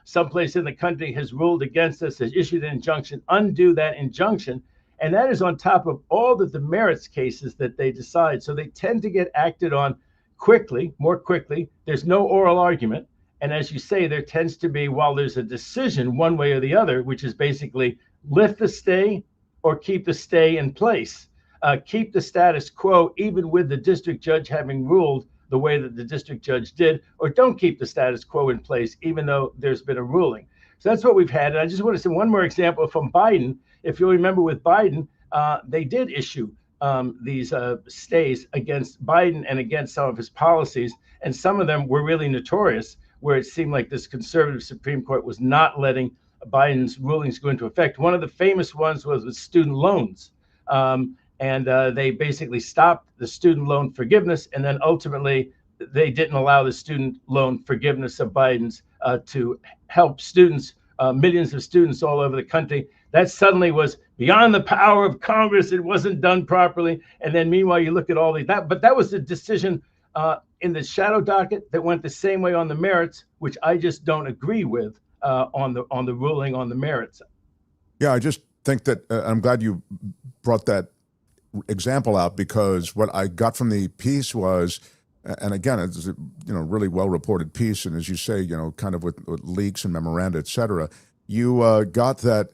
someplace in the country has ruled against us, has issued an injunction, undo that injunction. And that is on top of all the demerits cases that they decide. So they tend to get acted on quickly, more quickly. There's no oral argument. And as you say, there tends to be, while there's a decision one way or the other, which is basically lift the stay or keep the stay in place, keep the status quo, even with the district judge having ruled the way that the district judge did, or don't keep the status quo in place, even though there's been a ruling. So that's what we've had. And I just want to say one more example from Biden. If you'll remember with Biden, they did issue these stays against Biden and against some of his policies. And some of them were really notorious, where it seemed like this conservative Supreme Court was not letting Biden's rulings go into effect. One of the famous ones was with student loans. And they basically stopped the student loan forgiveness. And then ultimately, they didn't allow the student loan forgiveness of Biden's to help students, millions of students all over the country. That suddenly was beyond the power of Congress. It wasn't done properly. And then meanwhile, you look at all that, but that was the decision in the shadow docket that went the same way on the merits, which I just don't agree with on the ruling on the merits.
Yeah, I just think that I'm glad you brought that example out, because what I got from the piece was, and again, it's a really well reported piece, and as you say, kind of with leaks and memoranda, et cetera, you got that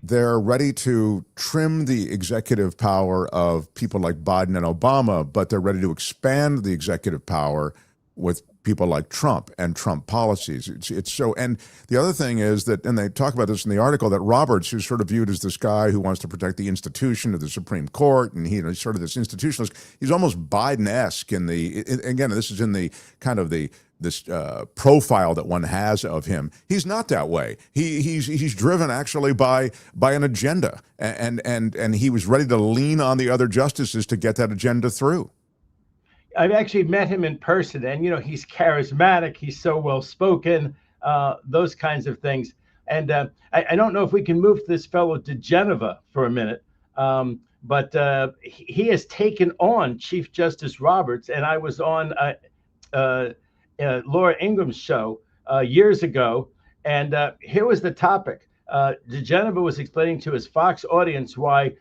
they're ready to trim the executive power of people like Biden and Obama, but they're ready to expand the executive power with people like Trump and Trump policies. It's so, and the other thing is that, and they talk about this in the article, that Roberts, who's sort of viewed as this guy who wants to protect the institution of the Supreme Court, and he's sort of this institutionalist, he's almost Biden-esque again, this is in the kind of this profile that one has of him. He's not that way. He's driven actually by an agenda, and he was ready to lean on the other justices to get that agenda through.
I've actually met him in person, and he's charismatic. He's so well spoken, those kinds of things. And I don't know if we can move this fellow to Geneva for a minute, but he has taken on Chief Justice Roberts. And I was on Laura Ingram's show years ago, and here was the topic. Geneva was explaining to his Fox audience why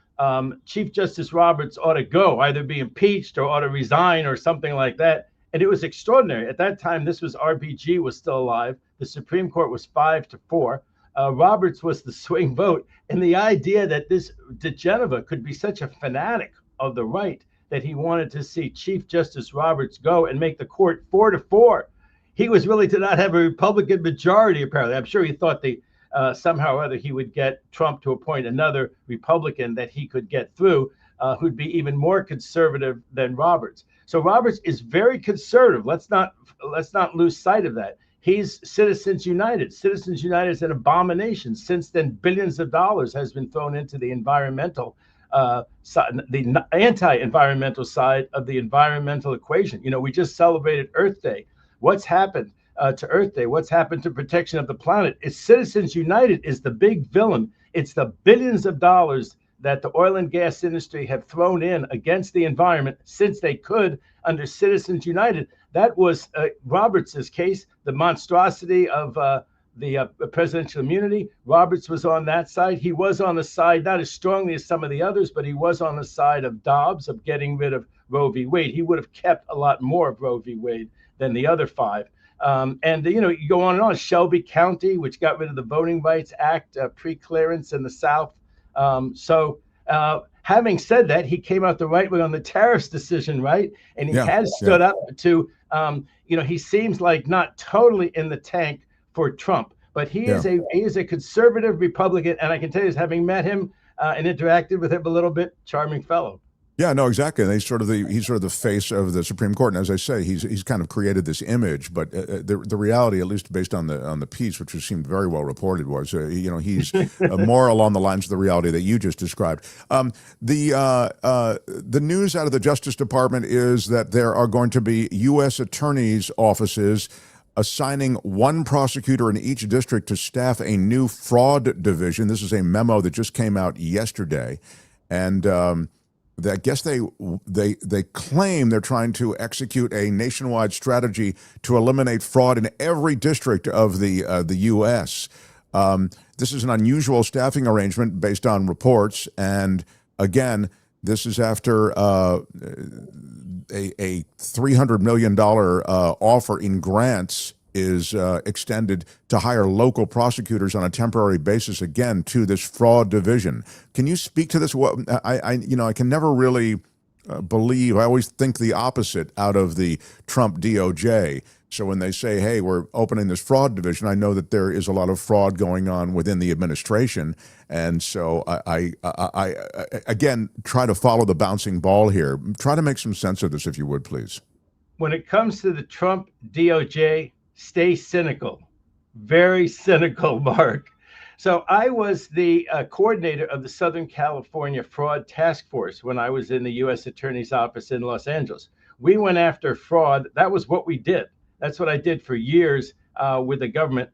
Chief Justice Roberts ought to go, either be impeached or ought to resign or something like that. And it was extraordinary. At that time, this was RBG was still alive. The Supreme Court was 5-4. Roberts was the swing vote. And the idea that this Geneva could be such a fanatic of the right that he wanted to see Chief Justice Roberts go and make the court 4-4. He was willing to not have a Republican majority, apparently. I'm sure he thought somehow or other he would get Trump to appoint another Republican that he could get through, who'd be even more conservative than Roberts. So Roberts is very conservative. Let's not lose sight of that. He's Citizens United. Citizens United is an abomination. Since then, billions of dollars has been thrown into the environmental side, the anti-environmental side of the environmental equation. We just celebrated Earth Day. What's happened to Earth Day? What's happened to protection of the planet? It's Citizens United is the big villain. It's the billions of dollars that the oil and gas industry have thrown in against the environment since they could under Citizens United. That was Roberts's case, the monstrosity of the presidential immunity. Roberts was on that side. He was on the side, not as strongly as some of the others, but he was on the side of Dobbs, of getting rid of Roe v. Wade. He would have kept a lot more of Roe v. Wade than the other five. And you go on and on. Shelby County, which got rid of the Voting Rights Act, pre-clearance in the South. Having said that, he came out the right way on the tariffs decision, right? And he has stood up to, he seems like not totally in the tank for Trump, but he is a conservative Republican, and I can tell you, having met him and interacted with him a little bit, charming fellow.
Yeah, no, exactly. And he's sort of the face of the Supreme Court, and as I say, he's kind of created this image. But the reality, at least based on the piece, which seemed very well reported, was he's more along the lines of the reality that you just described. The news out of the Justice Department is that there are going to be U.S. attorneys' offices assigning one prosecutor in each district to staff a new fraud division. This is a memo that just came out yesterday, and I guess they claim they're trying to execute a nationwide strategy to eliminate fraud in every district of the U.S. This is an unusual staffing arrangement based on reports, and Again, this is after a $300 million offer in grants is extended to hire local prosecutors on a temporary basis, again, to this fraud division. Can you speak to this? What I can never really believe. I always think the opposite out of the Trump DOJ. So when they say, hey, we're opening this fraud division, I know that there is a lot of fraud going on within the administration. And so I again, try to follow the bouncing ball here. Try to make some sense of this, if you would, please.
When it comes to the Trump DOJ, stay cynical, very cynical, Mark. So I was the coordinator of the Southern California Fraud Task Force when I was in the U.S. Attorney's Office in Los Angeles. We went after fraud. That was what we did. That's what I did for years with the government,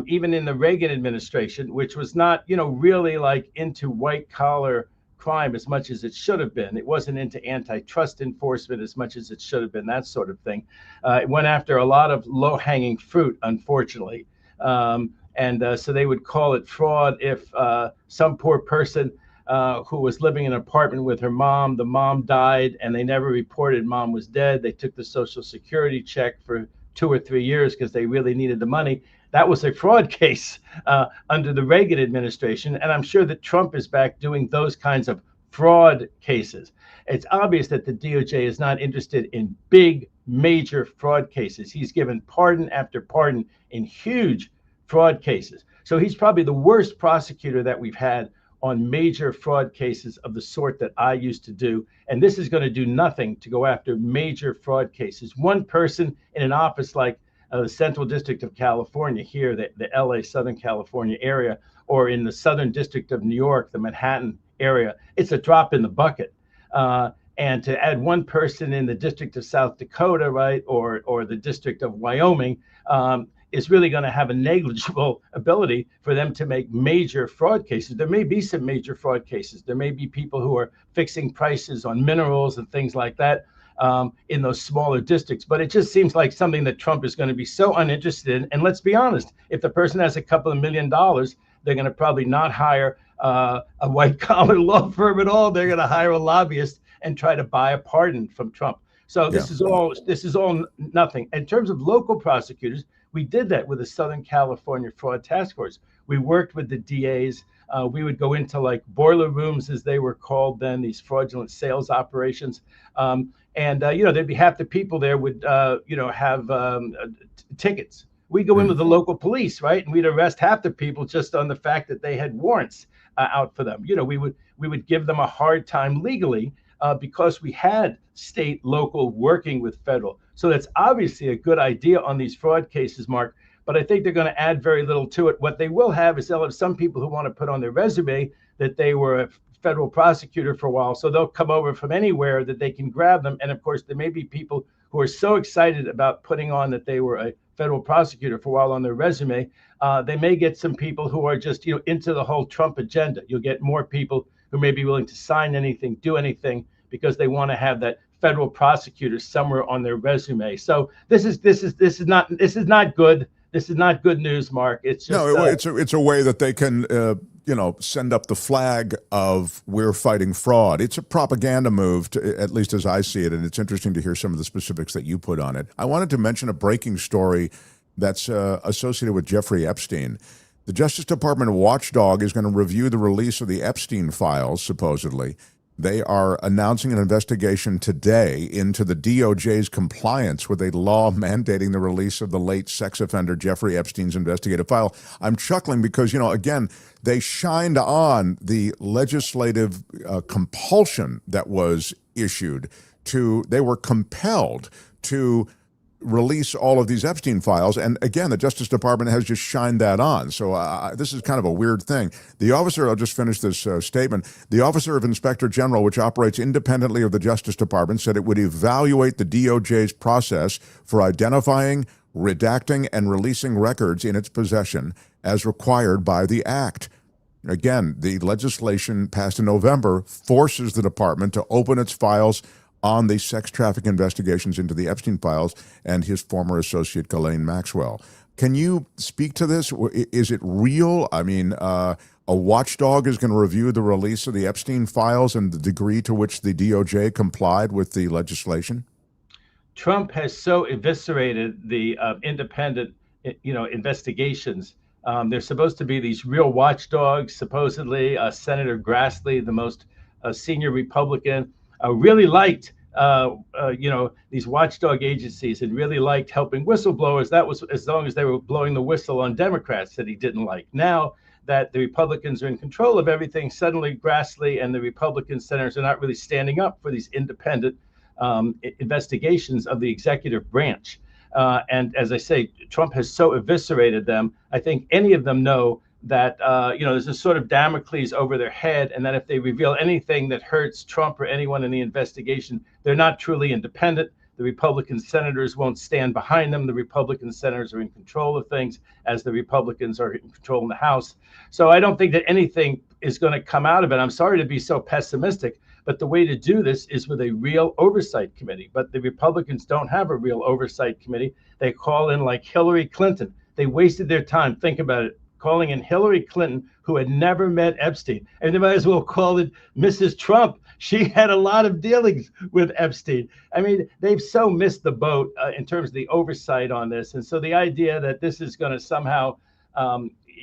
even in the Reagan administration, which was not, really like into white collar crime as much as it should have been. It wasn't into antitrust enforcement as much as it should have been, that sort of thing. It went after a lot of low hanging fruit, unfortunately. So they would call it fraud if some poor person who was living in an apartment with her mom, the mom died and they never reported mom was dead. They took the Social Security check for 2 or 3 years because they really needed the money. That was a fraud case under the Reagan administration. And I'm sure that Trump is back doing those kinds of fraud cases. It's obvious that the DOJ is not interested in big, major fraud cases. He's given pardon after pardon in huge fraud cases. So he's probably the worst prosecutor that we've had on major fraud cases of the sort that I used to do. And this is going to do nothing to go after major fraud cases. One person in an office like the Central District of California here, the LA, Southern California area, or in the Southern District of New York, the Manhattan area, it's a drop in the bucket. And to add one person in the District of South Dakota, right, or the District of Wyoming, is really going to have a negligible ability for them to make major fraud cases. There may be some major fraud cases. There may be people who are fixing prices on minerals and things like that in those smaller districts. But it just seems like something that Trump is going to be so uninterested in. And let's be honest, if the person has a couple of $1 million, they're going to probably not hire a white collar law firm at all. They're going to hire a lobbyist and try to buy a pardon from Trump. So this is all nothing. In terms of local prosecutors, we did that with the Southern California Fraud Task Force. We worked with the DAs. We would go into like boiler rooms, as they were called then, these fraudulent sales operations. There'd be half the people there would, have tickets. We'd go in with the local police, right? And we'd arrest half the people just on the fact that they had warrants out for them. We would give them a hard time legally because we had state, local working with federal. So that's obviously a good idea on these fraud cases, Mark, but I think they're going to add very little to it. What they will have is they'll have some people who want to put on their resume that they were a federal prosecutor for a while. So they'll come over from anywhere that they can grab them. And of course, there may be people who are so excited about putting on that they were a federal prosecutor for a while on their resume. They may get some people who are just, into the whole Trump agenda. You'll get more people who may be willing to sign anything, do anything, because they want to have that federal prosecutor somewhere on their resume. So this is not good. This is not good news, Mark. It's just
it's a way that they can send up the flag of we're fighting fraud. It's a propaganda move, at least as I see it, and it's interesting to hear some of the specifics that you put on it. I wanted to mention a breaking story that's associated with Jeffrey Epstein. The Justice Department watchdog is going to review the release of the Epstein files, supposedly. They are announcing an investigation today into the DOJ's compliance with a law mandating the release of the late sex offender Jeffrey Epstein's investigative file. I'm chuckling because, again, they shined on the legislative compulsion that was issued they were compelled to release all of these Epstein files. And again, the Justice Department has just shined that on. So this is kind of a weird thing. The officer, I'll just finish this statement. The Officer of Inspector General, which operates independently of the Justice Department, said it would evaluate the DOJ's process for identifying, redacting, and releasing records in its possession as required by the Act. Again, the legislation passed in November forces the department to open its files on the sex traffic investigations into the Epstein files and his former associate, Ghislaine Maxwell. Can you speak to this? Is it real? I mean, a watchdog is going to review the release of the Epstein files and the degree to which the DOJ complied with the legislation?
Trump has so eviscerated the independent, investigations. There's supposed to be these real watchdogs. Supposedly, Senator Grassley, the most senior Republican, really liked these watchdog agencies and really liked helping whistleblowers. That was as long as they were blowing the whistle on Democrats that he didn't like. Now that the Republicans are in control of everything, suddenly Grassley and the Republican senators are not really standing up for these independent investigations of the executive branch. And as I say, Trump has so eviscerated them. I think any of them know that, there's a sort of Damocles over their head, and that if they reveal anything that hurts Trump or anyone in the investigation, they're not truly independent. The Republican senators won't stand behind them. The Republican senators are in control of things, as the Republicans are in control in the House. So I don't think that anything is going to come out of it. I'm sorry to be so pessimistic, but the way to do this is with a real oversight committee. But the Republicans don't have a real oversight committee. They call in like Hillary Clinton. They wasted their time. Think about it. Calling in Hillary Clinton, who had never met Epstein. And they might as well call it Mrs. Trump. She had a lot of dealings with Epstein. I mean, they've so missed the boat in terms of the oversight on this. And so the idea that this is going to somehow,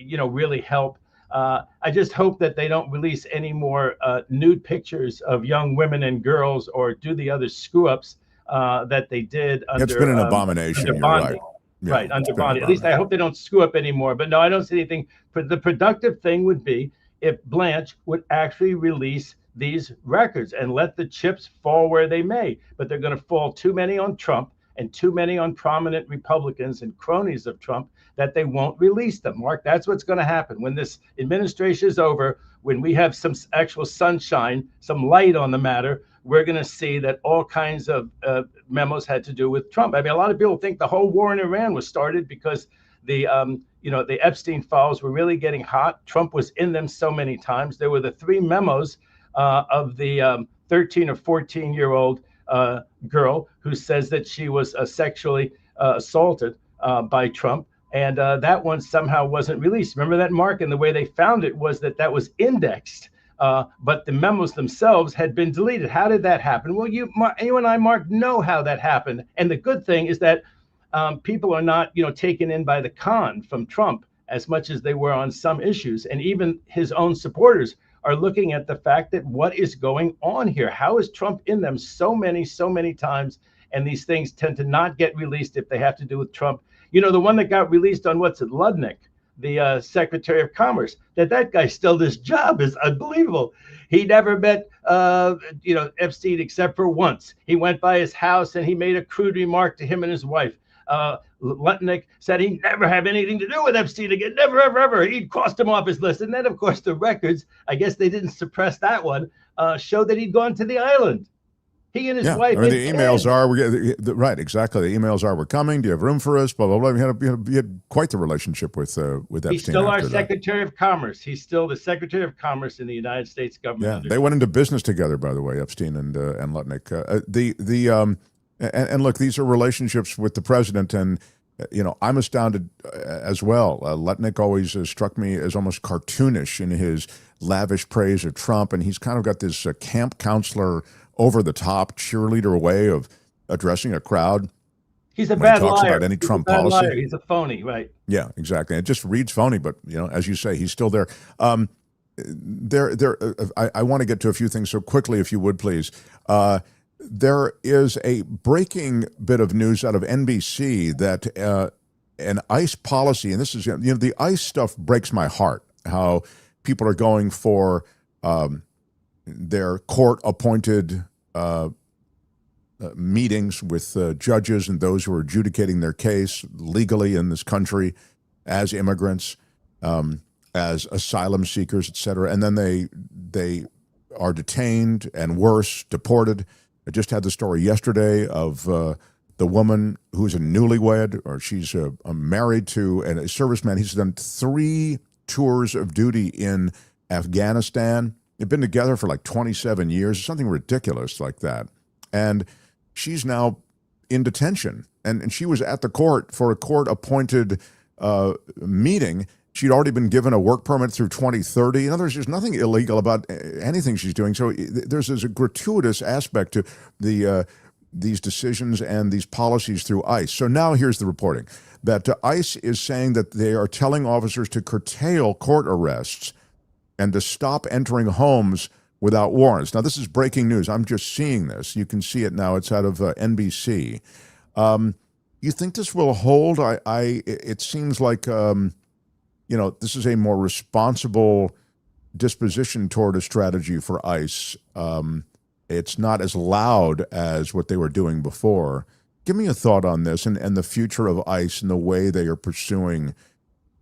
really help. I just hope that they don't release any more nude pictures of young women and girls or do the other screw-ups that they did under.
It's been an abomination.
Under
You're
bonding.
right. Yeah,
Right, under bonding. At least I hope they don't screw up anymore. But no, I don't see anything. But the productive thing would be if Blanche would actually release these records and let the chips fall where they may. But they're going to fall too many on Trump and too many on prominent Republicans and cronies of Trump that they won't release them. Mark, that's what's going to happen when this administration is over, when we have some actual sunshine, some light on the matter. We're going to see that all kinds of memos had to do with Trump. I mean, a lot of people think the whole war in Iran was started because the Epstein files were really getting hot. Trump was in them so many times. There were the 3 memos of the 13 or 14-year-old girl who says that she was sexually assaulted by Trump. And that one somehow wasn't released. Remember that, Mark? And the way they found it was that was indexed. But the memos themselves had been deleted. How did that happen? Well, you and I, Mark, know how that happened. And the good thing is that people are not, taken in by the con from Trump as much as they were on some issues. And even his own supporters are looking at the fact that what is going on here? How is Trump in them so many times? And these things tend to not get released if they have to do with Trump. The one that got released on Ludnick, the Secretary of Commerce, that guy still this job is unbelievable. He never met, Epstein except for once. He went by his house and he made a crude remark to him and his wife. Lutnick said he'd never have anything to do with Epstein again, never, ever, ever. He'd crossed him off his list. And then, of course, the records, I guess they didn't suppress that one, show that he'd gone to the island. He and his wife.
Or the emails right, exactly. The emails are, we're coming. Do you have room for us? Blah, blah, blah. We had quite the relationship with Epstein.
He's still our Secretary of Commerce. He's still the Secretary of Commerce in the United States government.
Yeah, they went into business together, by the way, Epstein and Lutnick. And look, these are relationships with the president, and I'm astounded as well. Lutnick always struck me as almost cartoonish in his lavish praise of Trump, and he's kind of got this camp counselor, over-the-top cheerleader way of addressing a crowd.
He's a bad
talks
liar.
About any
He's
Trump
a bad
policy.
Liar. He's a phony, right?
Yeah, exactly. It just reads phony, but as you say, he's still there. I want to get to a few things so quickly, if you would, please. There is a breaking bit of news out of NBC that an ICE policy, and this is, the ICE stuff breaks my heart, how people are going for their court-appointed meetings with judges and those who are adjudicating their case legally in this country as immigrants, as asylum seekers, et cetera. And then they are detained and worse, deported. I just had the story yesterday of the woman who's a newlywed, or she's married to a serviceman. He's done 3 tours of duty in Afghanistan. They've been together for like 27 years, something ridiculous like that. And she's now in detention. And she was at the court for a court-appointed meeting, She'd already been given a work permit through 2030. In other words, there's nothing illegal about anything she's doing. So there's a gratuitous aspect to these decisions and these policies through ICE. So now here's the reporting that ICE is saying that they are telling officers to curtail court arrests and to stop entering homes without warrants. Now, this is breaking news. I'm just seeing this. You can see it now. It's out of NBC. You think this will hold? It seems like, this is a more responsible disposition toward a strategy for ICE. It's not as loud as what they were doing before. Give me a thought on this and the future of ICE and the way they are pursuing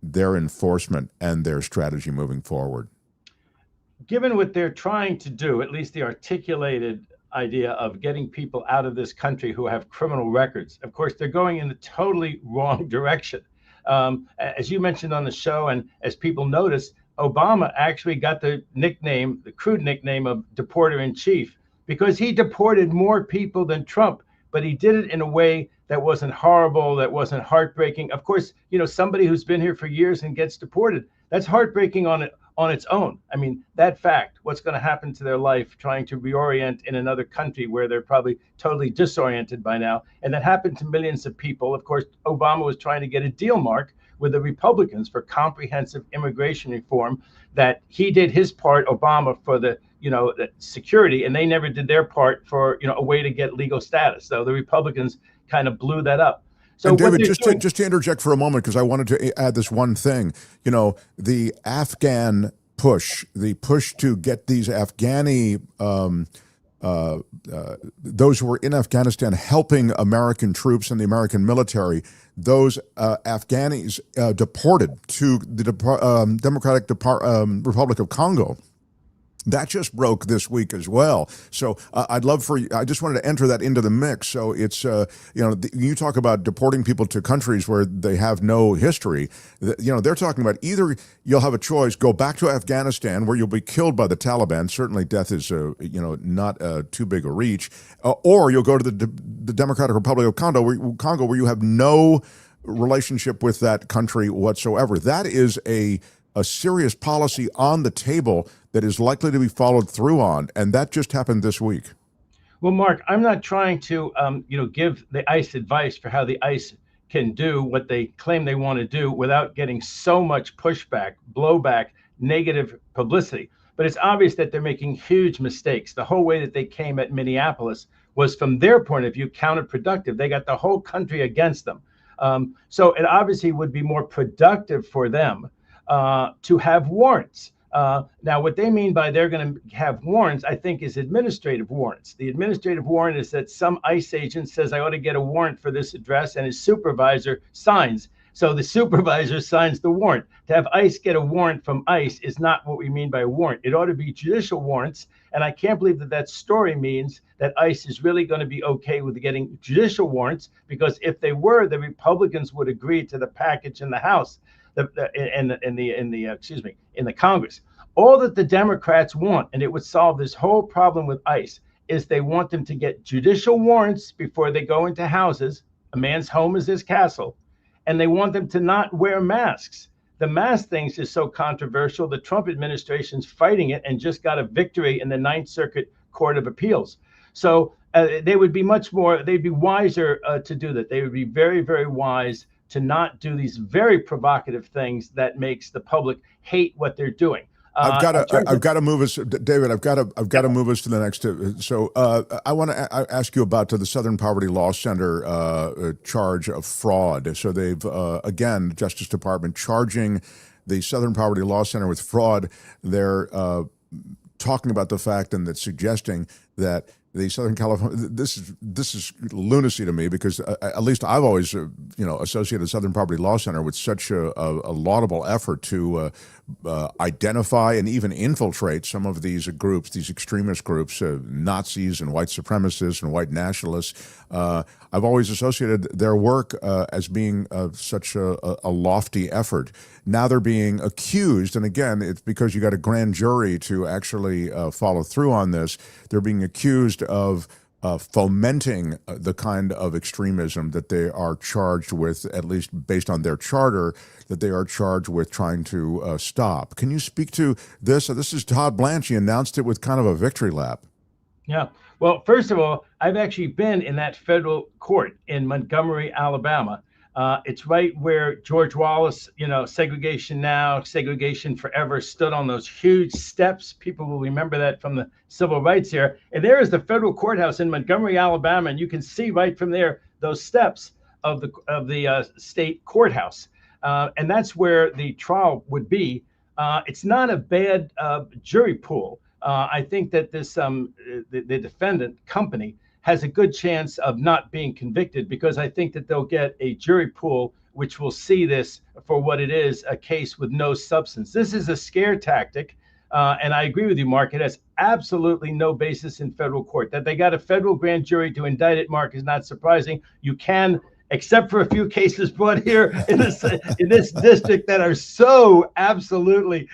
their enforcement and their strategy moving forward.
Given what they're trying to do, at least the articulated idea of getting people out of this country who have criminal records, of course, they're going in the totally wrong direction. As you mentioned on the show, and as people notice, Obama actually got the crude nickname of deporter in chief, because he deported more people than Trump, but he did it in a way that wasn't horrible, that wasn't heartbreaking. Of course, somebody who's been here for years and gets deported, that's heartbreaking on its own. I mean, that fact, what's going to happen to their life trying to reorient in another country where they're probably totally disoriented by now. And that happened to millions of people. Of course, Obama was trying to get a deal, Mark, with the Republicans for comprehensive immigration reform, that he did his part, Obama, for the security, and they never did their part for, a way to get legal status. So the Republicans kind of blew that up. So
and David, just to interject for a moment, because I wanted to add this one thing, the Afghan push, the push to get these Afghani, those who were in Afghanistan helping American troops and the American military, those Afghanis deported to the Democratic Republic of Congo. That just broke this week as well. So I just wanted to enter that into the mix. So it's, you talk about deporting people to countries where they have no history. They're talking about either you'll have a choice, go back to Afghanistan where you'll be killed by the Taliban. Certainly death is, not too big a reach. Or you'll go to the Democratic Republic of Congo where you have no relationship with that country whatsoever. That is a serious policy on the table that is likely to be followed through on, and that just happened this week.
Well, Mark, I'm not trying to, give the ICE advice for how the ICE can do what they claim they want to do without getting so much pushback, blowback, negative publicity. But it's obvious that they're making huge mistakes. The whole way that they came at Minneapolis was, from their point of view, counterproductive. They got the whole country against them. So it obviously would be more productive for them to have warrants. Now, what they mean by they're going to have warrants, I think, is administrative warrants. The administrative warrant is that some ICE agent says, I ought to get a warrant for this address, and his supervisor signs. So the supervisor signs the warrant. To have ICE get a warrant from ICE is not what we mean by a warrant. It ought to be judicial warrants. And I can't believe that story means that ICE is really going to be okay with getting judicial warrants, because if they were, the Republicans would agree to the package in the House. In the Congress. All that the Democrats want, and it would solve this whole problem with ICE, is they want them to get judicial warrants before they go into houses. A man's home is his castle. And they want them to not wear masks. The mask thing is so controversial. The Trump administration's fighting it and just got a victory in the Ninth Circuit Court of Appeals. So they would be they'd be wiser to do that. They would be very, very wise to not do these very provocative things that makes the public hate what they're doing.
I've got to move us, David. I've got to move us to the next. So I want to ask you about the Southern Poverty Law Center charge of fraud. So they've again, Justice Department charging the Southern Poverty Law Center with fraud. They're talking about the fact and that's suggesting that the Southern California, this is lunacy to me, because at least I've always associated the Southern Poverty Law Center with such a laudable effort to identify and even infiltrate some of these groups, these extremist groups, Nazis and white supremacists and white nationalists. I've always associated their work as being such a lofty effort. Now they're being accused, and again, it's because you got a grand jury to actually follow through on this. They're being accused of fomenting the kind of extremism that they are charged with, at least based on their charter, that they are charged with trying to stop. Can you speak to this? This is Todd Blanche. He announced it with kind of a victory lap.
Yeah. Well, first of all, I've actually been in that federal court in Montgomery, Alabama. It's right where George Wallace, segregation now, segregation forever, stood on those huge steps. People will remember that from the civil rights era. And there is the federal courthouse in Montgomery, Alabama, and you can see right from there those steps of the state courthouse. And that's where the trial would be. It's not a bad jury pool. I think that this the defendant company has a good chance of not being convicted, because I think that they'll get a jury pool which will see this for what it is, a case with no substance. This is a scare tactic. And I agree with you, Mark. It has absolutely no basis in federal court. That they got a federal grand jury to indict it, Mark, is not surprising. You can, except for a few cases brought here in this district that are so absolutely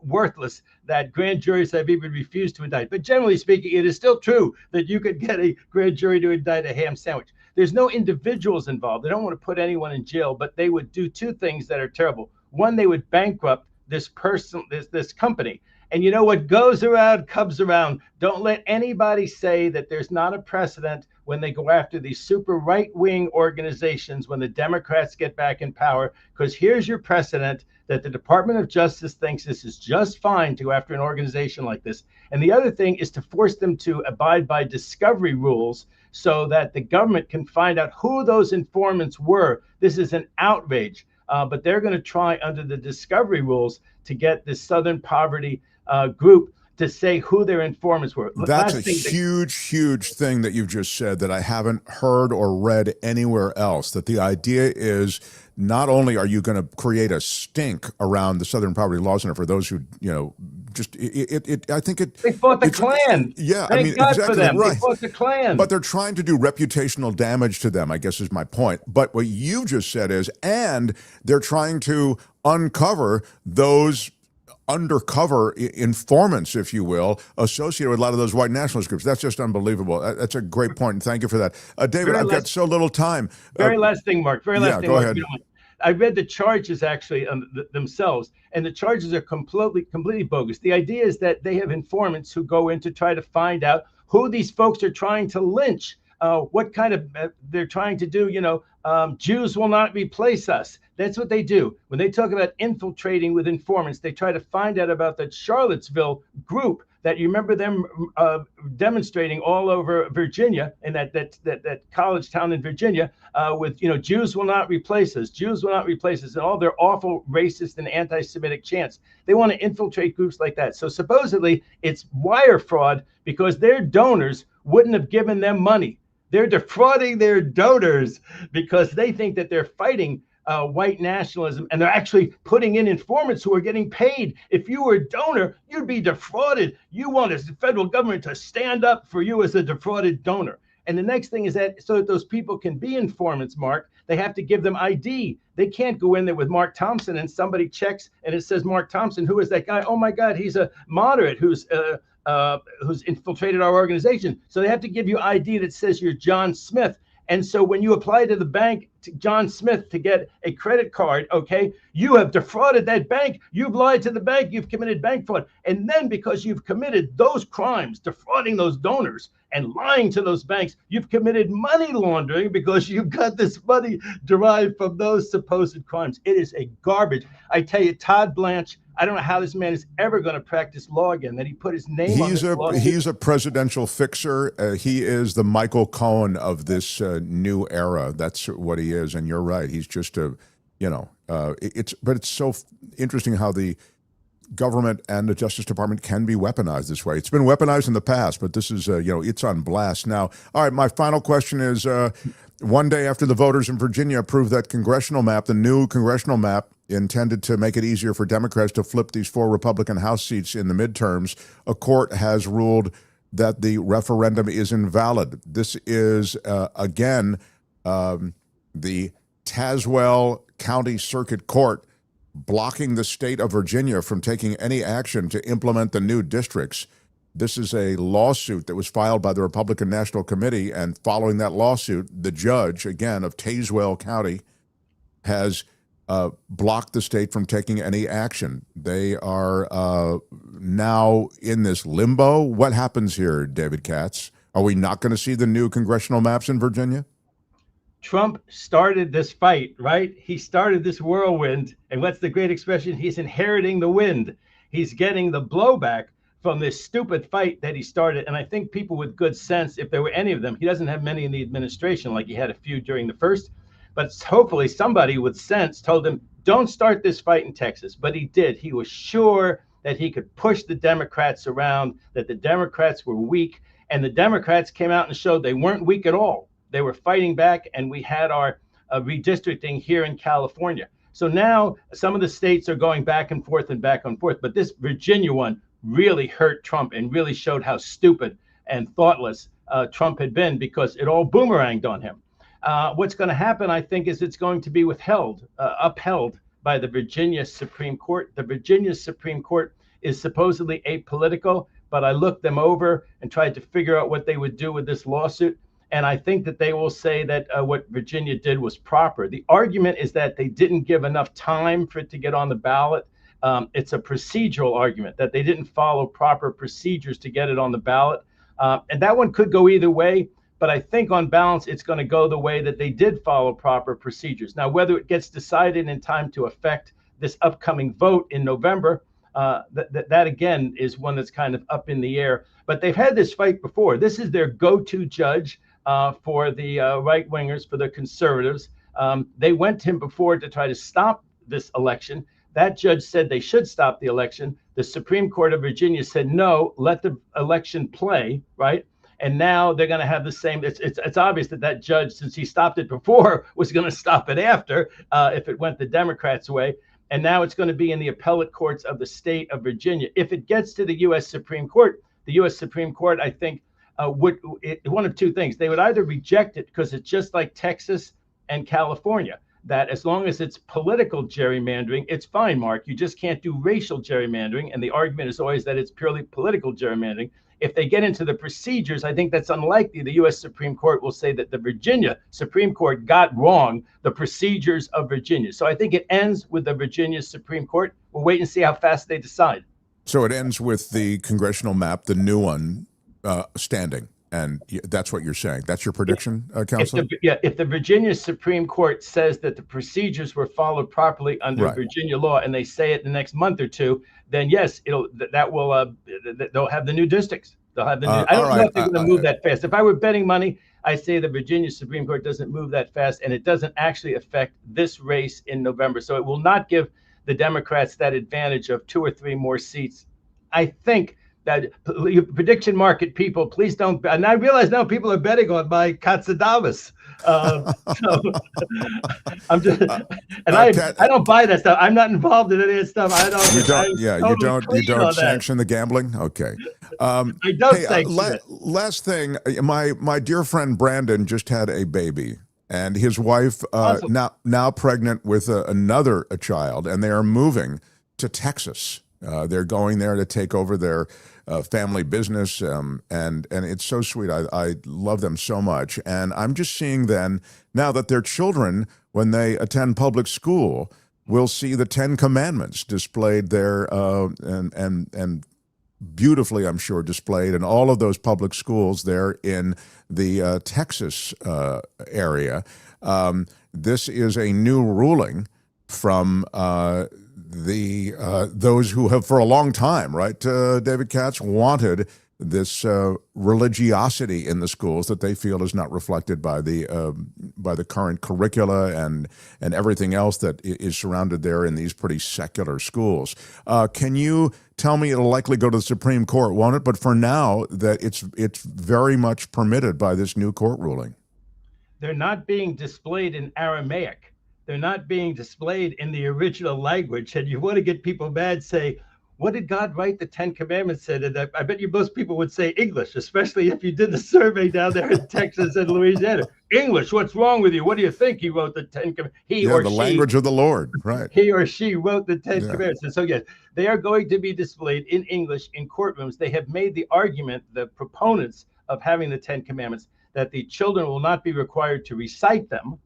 worthless that grand juries have even refused to indict. But generally speaking, it is still true that you could get a grand jury to indict a ham sandwich. There's no individuals involved. They don't want to put anyone in jail, but they would do two things that are terrible. One, they would bankrupt this person, this company. And you know what goes around comes around. Don't let anybody say that there's not a precedent when they go after these super right-wing organizations when the Democrats get back in power, because here's your precedent that the Department of Justice thinks this is just fine to go after an organization like this. And the other thing is to force them to abide by discovery rules so that the government can find out who those informants were. This is an outrage. But they're going to try under the discovery rules to get this Southern Poverty group to say who their informants were.
That's a huge thing that you've just said that I haven't heard or read anywhere else, that the idea is not only are you going to create a stink around the Southern Poverty Law Center for those who, just I think it.
They fought the Klan.
Yeah,
Thank
I mean,
God
exactly
for them.
right.
They fought the Klan.
But they're trying to do reputational damage to them, I guess is my point. But what you just said is, and they're trying to uncover those undercover informants, if you will, associated with a lot of those white nationalist groups. That's just unbelievable. That's a great point, and thank you for that. David, I've got so little time.
Very last thing, Mark. Very last thing,
go
Mark.
ahead.
I read the charges actually themselves, and the charges are completely bogus. The idea is that they have informants who go in to try to find out who these folks are trying to lynch, what kind of they're trying to do. Jews will not replace us. That's what they do. When they talk about infiltrating with informants, they try to find out about that Charlottesville group that you remember them demonstrating all over Virginia, in that college town in Virginia, with Jews will not replace us, Jews will not replace us, and all their awful racist and anti-Semitic chants. They want to infiltrate groups like that. So supposedly it's wire fraud because their donors wouldn't have given them money. They're defrauding their donors because they think that they're fighting white nationalism, and they're actually putting in informants who are getting paid. If you were a donor, you'd be defrauded. You want the federal government to stand up for you as a defrauded donor. And the next thing is that so that those people can be informants, Mark, they have to give them ID. They can't go in there with Mark Thompson and somebody checks and it says Mark Thompson. Who is that guy? Oh my God, he's a moderate who's infiltrated our organization. So they have to give you ID that says you're John Smith. And so when you apply to the bank, to John Smith, to get a credit card, okay, you have defrauded that bank. You've lied to the bank. You've committed bank fraud. And then because you've committed those crimes, defrauding those donors and lying to those banks, you've committed money laundering because you've got this money derived from those supposed crimes. It is a garbage. I tell you, Todd Blanche, I don't know how this man is ever going to practice law again, that he put his name on this law.
He's a presidential fixer. He is the Michael Cohen of this new era. That's what he is. And you're right. He's just but it's so interesting how the government and the Justice Department can be weaponized this way. It's been weaponized in the past, but this is, it's on blast now. All right, my final question is, one day after the voters in Virginia approved that congressional map, the new congressional map intended to make it easier for Democrats to flip these 4 Republican House seats in the midterms, a court has ruled that the referendum is invalid. This is, again, the Tazewell County Circuit Court blocking the state of Virginia from taking any action to implement the new districts. This is a lawsuit that was filed by the Republican National Committee, and following that lawsuit, the judge, again, of Tazewell County, has blocked the state from taking any action. They are now in this limbo. What happens here, David Katz? Are we not going to see the new congressional maps in Virginia?
Trump started this fight, right? He started this whirlwind. And what's the great expression? He's inheriting the wind. He's getting the blowback from this stupid fight that he started. And I think people with good sense, if there were any of them, he doesn't have many in the administration, like he had a few during the first, but hopefully somebody with sense told him, don't start this fight in Texas. But he did. He was sure that he could push the Democrats around, that the Democrats were weak. And the Democrats came out and showed they weren't weak at all. They were fighting back, and we had our redistricting here in California. So now some of the states are going back and forth, but this Virginia one really hurt Trump and really showed how stupid and thoughtless Trump had been, because it all boomeranged on him. What's going to happen, I think, is it's going to be upheld by the Virginia Supreme Court. The Virginia Supreme Court is supposedly apolitical, but I looked them over and tried to figure out what they would do with this lawsuit. And I think that they will say that what Virginia did was proper. The argument is that they didn't give enough time for it to get on the ballot. It's a procedural argument that they didn't follow proper procedures to get it on the ballot. And that one could go either way. But I think on balance, it's going to go the way that they did follow proper procedures. Now, whether it gets decided in time to affect this upcoming vote in November, that again is one that's kind of up in the air. But they've had this fight before. This is their go-to judge for the right-wingers, for the conservatives. They went to him before to try to stop this election. That judge said they should stop the election. The Supreme Court of Virginia said, no, let the election play, right? And now they're going to have the same. It's obvious that judge, since he stopped it before, was going to stop it after if it went the Democrats' way. And now it's going to be in the appellate courts of the state of Virginia. If it gets to the U.S. Supreme Court, the U.S. Supreme Court, I think, one of two things. They would either reject it because it's just like Texas and California, that as long as it's political gerrymandering, it's fine, Mark. You just can't do racial gerrymandering. And the argument is always that it's purely political gerrymandering. If they get into the procedures, I think that's unlikely. The U.S. Supreme Court will say that the Virginia Supreme Court got wrong the procedures of Virginia. So I think it ends with the Virginia Supreme Court. We'll wait and see how fast they decide.
So it ends with the congressional map, the new one, standing. And that's what you're saying. That's your prediction, Counselor?
If the Virginia Supreme Court says that the procedures were followed properly under Virginia law, and they say it the next month or two, then yes, they'll have the new districts. They'll have the new. I don't know if they're going to move that fast. If I were betting money, I say the Virginia Supreme Court doesn't move that fast, and it doesn't actually affect this race in November. So it will not give the Democrats that advantage of 2 or 3 more seats. I think that prediction market people, please don't. And I realize now people are betting on my Katzadamus. So I'm just, and I don't buy that stuff. I'm not involved in any of that stuff. I don't.
You don't sanction the gambling. Okay.
I don't sanction it.
Last thing, my dear friend Brandon just had a baby, and his wife now pregnant with another child, and they are moving to Texas. They're going there to take over their family business, and it's so sweet. I love them so much, and I'm just seeing then now that their children, when they attend public school, will see the 10 Commandments displayed there, and beautifully, I'm sure, displayed in all of those public schools there in the Texas area. This is a new ruling from those who have for a long time, right, David Katz, wanted this religiosity in the schools that they feel is not reflected by the current curricula and everything else that is surrounded there in these pretty secular schools. Can you tell me it'll likely go to the Supreme Court, won't it? But for now, that it's very much permitted by this new court ruling.
They're not being displayed in Aramaic. They're not being displayed in the original language. And you want to get people mad, say, what did God write the 10 Commandments in? And I bet you most people would say English, especially if you did the survey down there in Texas and Louisiana. English, what's wrong with you? What do you think he wrote the 10 Commandments?
The language of the Lord, right?
He or she wrote the 10 Commandments. And so, yes, they are going to be displayed in English in courtrooms. They have made the argument, the proponents of having the 10 Commandments, that the children will not be required to recite them.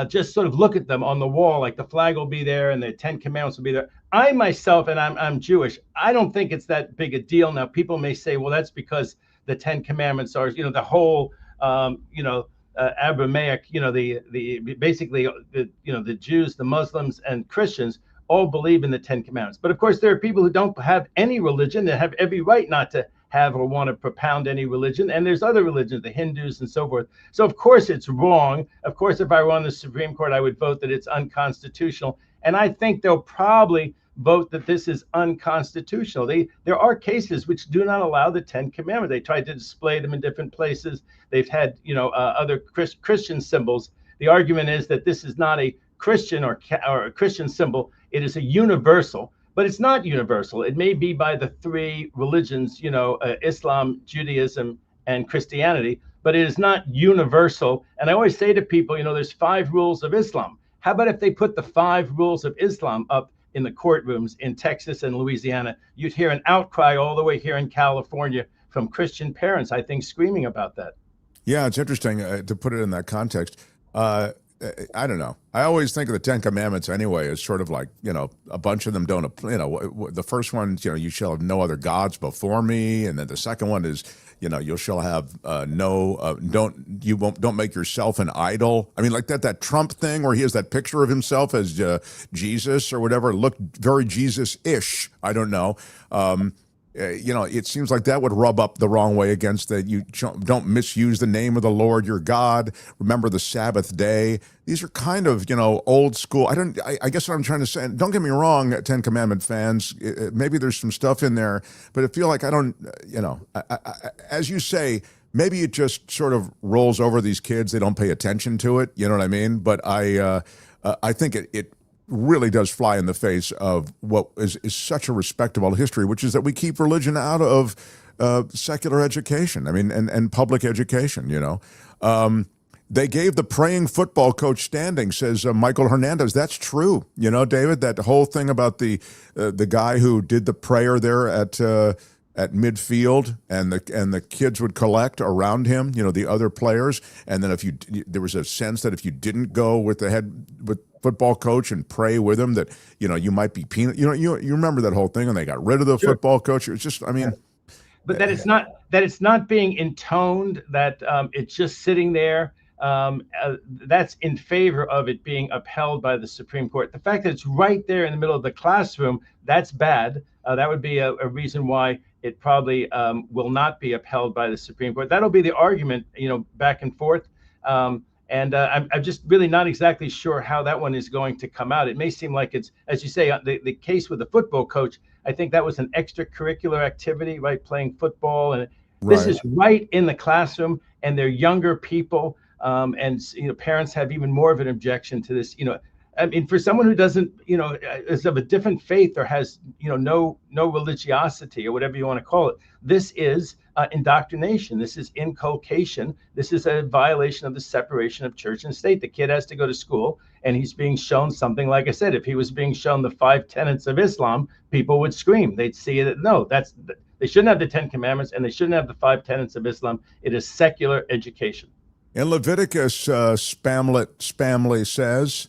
Just sort of look at them on the wall, like the flag will be there and the 10 Commandments will be there. I myself, and I'm Jewish, I don't think it's that big a deal. Now, people may say, well, that's because the 10 Commandments are, the whole, Abrahamic, basically, the Jews, the Muslims, and Christians all believe in the 10 Commandments. But of course, there are people who don't have any religion that have every right not to have or want to propound any religion. And there's other religions, the Hindus and so forth. So of course it's wrong. Of course, if I were on the Supreme Court, I would vote that it's unconstitutional. And I think they'll probably vote that this is unconstitutional. There are cases which do not allow the 10 Commandments. They tried to display them in different places. They've had, other Christian symbols. The argument is that this is not a Christian or a Christian symbol. It is a universal. But it's not universal. It may be by the three religions, Islam, Judaism, and Christianity, but it is not universal. And I always say to people, there's 5 rules of Islam. How about if they put the 5 rules of Islam up in the courtrooms in Texas and Louisiana? You'd hear an outcry all the way here in California from Christian parents, I think, screaming about that.
Yeah, it's interesting to put it in that context. I don't know. I always think of the 10 Commandments anyway as sort of like, a bunch of them don't, the first one, you shall have no other gods before me. And then the second one is, you shall have don't make yourself an idol. I mean, like that Trump thing where he has that picture of himself as Jesus or whatever, looked very Jesus-ish. I don't know. It seems like that would rub up the wrong way against that. You don't misuse the name of the Lord your God. Remember the Sabbath day. These are kind of, old school. I guess what I'm trying to say, don't get me wrong, 10 Commandment fans, maybe there's some stuff in there, but I feel like as you say, maybe it just sort of rolls over these kids. They don't pay attention to it. You know what I mean? But I think it really does fly in the face of what is such a respectable history, which is that we keep religion out of secular education. I mean, and public education, They gave the praying football coach standing, says Michael Hernandez. That's true. David, that whole thing about the guy who did the prayer there at midfield, and the kids would collect around him, the other players. And then there was a sense that if you didn't go with the football coach and pray with him, that you might be penal. You remember that whole thing, and they got rid of the football coach. It was just,
but that it's not being intoned, that it's just sitting there. That's in favor of it being upheld by the Supreme Court. The fact that it's right there in the middle of the classroom, that's bad. That would be a reason why it probably will not be upheld by the Supreme Court. That'll be the argument, back and forth. And I'm just really not exactly sure how that one is going to come out. It may seem like it's, as you say, the case with the football coach, I think that was an extracurricular activity, right? Playing football. And this is right in the classroom, and they're younger people. And parents have even more of an objection to this. I mean, for someone who doesn't, is of a different faith or has, no religiosity or whatever you want to call it, this is indoctrination. This is inculcation. This is a violation of the separation of church and state. The kid has to go to school, and he's being shown something. Like I said, if he was being shown the 5 tenets of Islam, people would scream. They'd see it. No, they shouldn't have the 10 Commandments, and they shouldn't have the 5 tenets of Islam. It is secular education.
In Leviticus, Spamley says,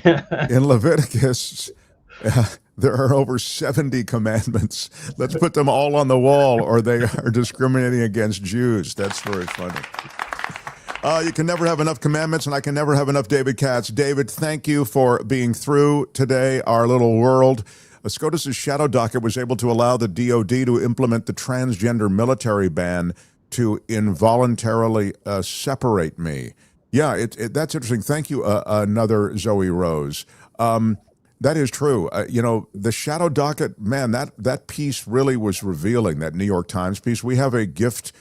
in Leviticus, there are over 70 commandments. Let's put them all on the wall, or they are discriminating against Jews. That's very funny. You can never have enough commandments, and I can never have enough David Katz. David, thank you for being through today, our little world. SCOTUS's shadow docket was able to allow the DOD to implement the transgender military ban to involuntarily separate me. Yeah, that's interesting. Thank you, another Zoe Rose. That is true. The shadow docket, man, that piece really was revealing, that New York Times piece. We have a gift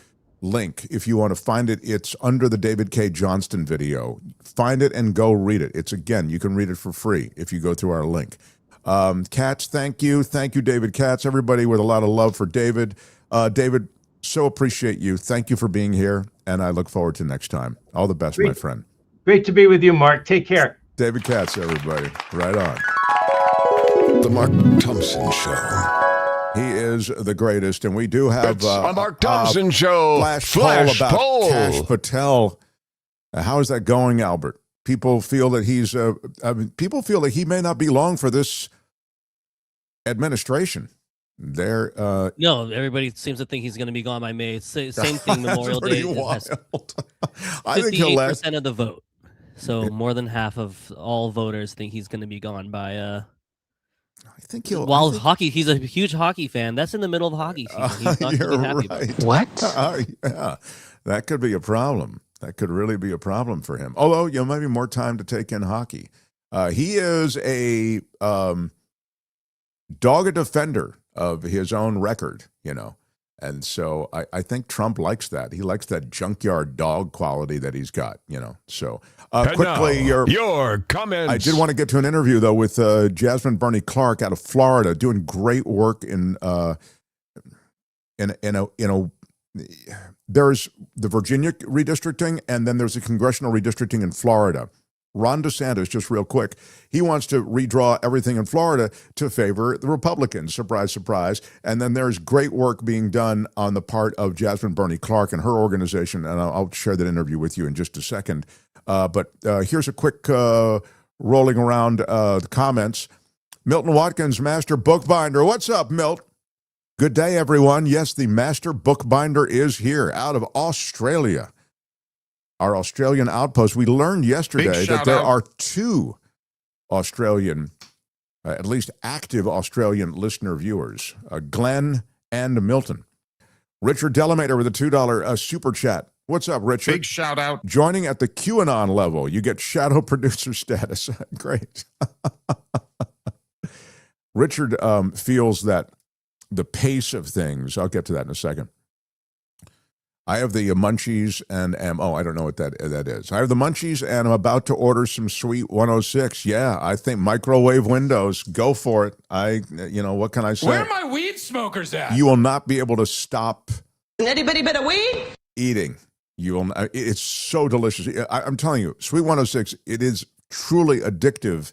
link if you want to find it. It's under the David K. Johnston video. Find it and go read it. It's, again, you can read it for free if you go through our link. Katz, thank you. Thank you, David Katz. Everybody with a lot of love for David. David, so appreciate you. Thank you for being here, and I look forward to next time. All the best, my friend.
Great to be with you, Mark. Take care.
David Katz, everybody. Right on.
The Mark Thompson Show.
He is the greatest, and we do have
It's a Mark Thompson Show
flash
flash
poll
poll.
about Kash Patel. How is that going, Albert? People feel that people feel that he may not be long for this administration.
No, everybody seems to think he's going to be gone by May. Same thing, Memorial Day.
I think he'll last
58% of the vote. So more than half of all voters think he's going to be gone by.
I think he'll.
Hockey, he's a huge hockey fan. That's in the middle of the hockey season. He's not
You're
going to be happy
right.
about it.
What?
Yeah, that could be a problem. That could really be a problem for him. Although, maybe more time to take in hockey. He is a dogged defender of his own record, And so I think Trump likes that. He likes that junkyard dog quality that he's got, So quickly,
your comments.
I did want to get to an interview, though, with Jasmine Burney Clark out of Florida, doing great work in there's the Virginia redistricting, and then there's a congressional redistricting in Florida. Ron DeSantis, just real quick, he wants to redraw everything in Florida to favor the Republicans. Surprise, surprise. And then there's great work being done on the part of Jasmine Burney Clark and her organization, and I'll share that interview with you in just a second. But here's a quick rolling around the comments. Milton Watkins, Master Bookbinder. What's up, Milt? Good day, everyone. Yes, the Master Bookbinder is here out of Australia. Our Australian outpost. We learned yesterday that there are 2 Australian, at least active Australian listener viewers, Glenn and Milton. Richard Delamater with a $2 super chat. What's up, Richard?
Big shout out.
Joining at the QAnon level. You get shadow producer status. Great. Richard feels that the pace of things, I'll get to that in a second. I have the munchies and I don't know what that is. I have the munchies and I'm about to order some sweet 106. Yeah, I think microwave windows. Go for it. What can I say?
Where are my weed smokers at?
You will not be able to stop
Anybody bit of weed?
eating. You will. It's so delicious. I'm telling you, sweet 106. It is truly addictive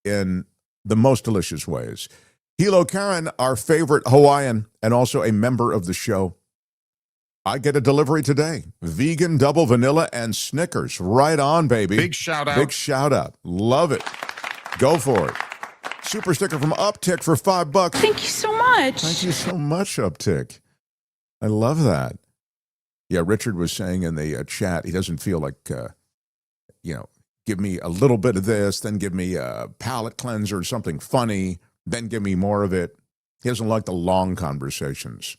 in the most delicious ways. Hilo Karen, our favorite Hawaiian and also a member of the show. I get a delivery today. Vegan, double vanilla, and Snickers. Right on, baby.
Big shout out.
Big shout out. Love it. Go for it. Super sticker from Uptick for $5.
Thank you so much.
Thank you so much, Uptick. I love that. Yeah, Richard was saying in the chat, he doesn't feel like, give me a little bit of this, then give me a palate cleanser, something funny, then give me more of it. He doesn't like the long conversations.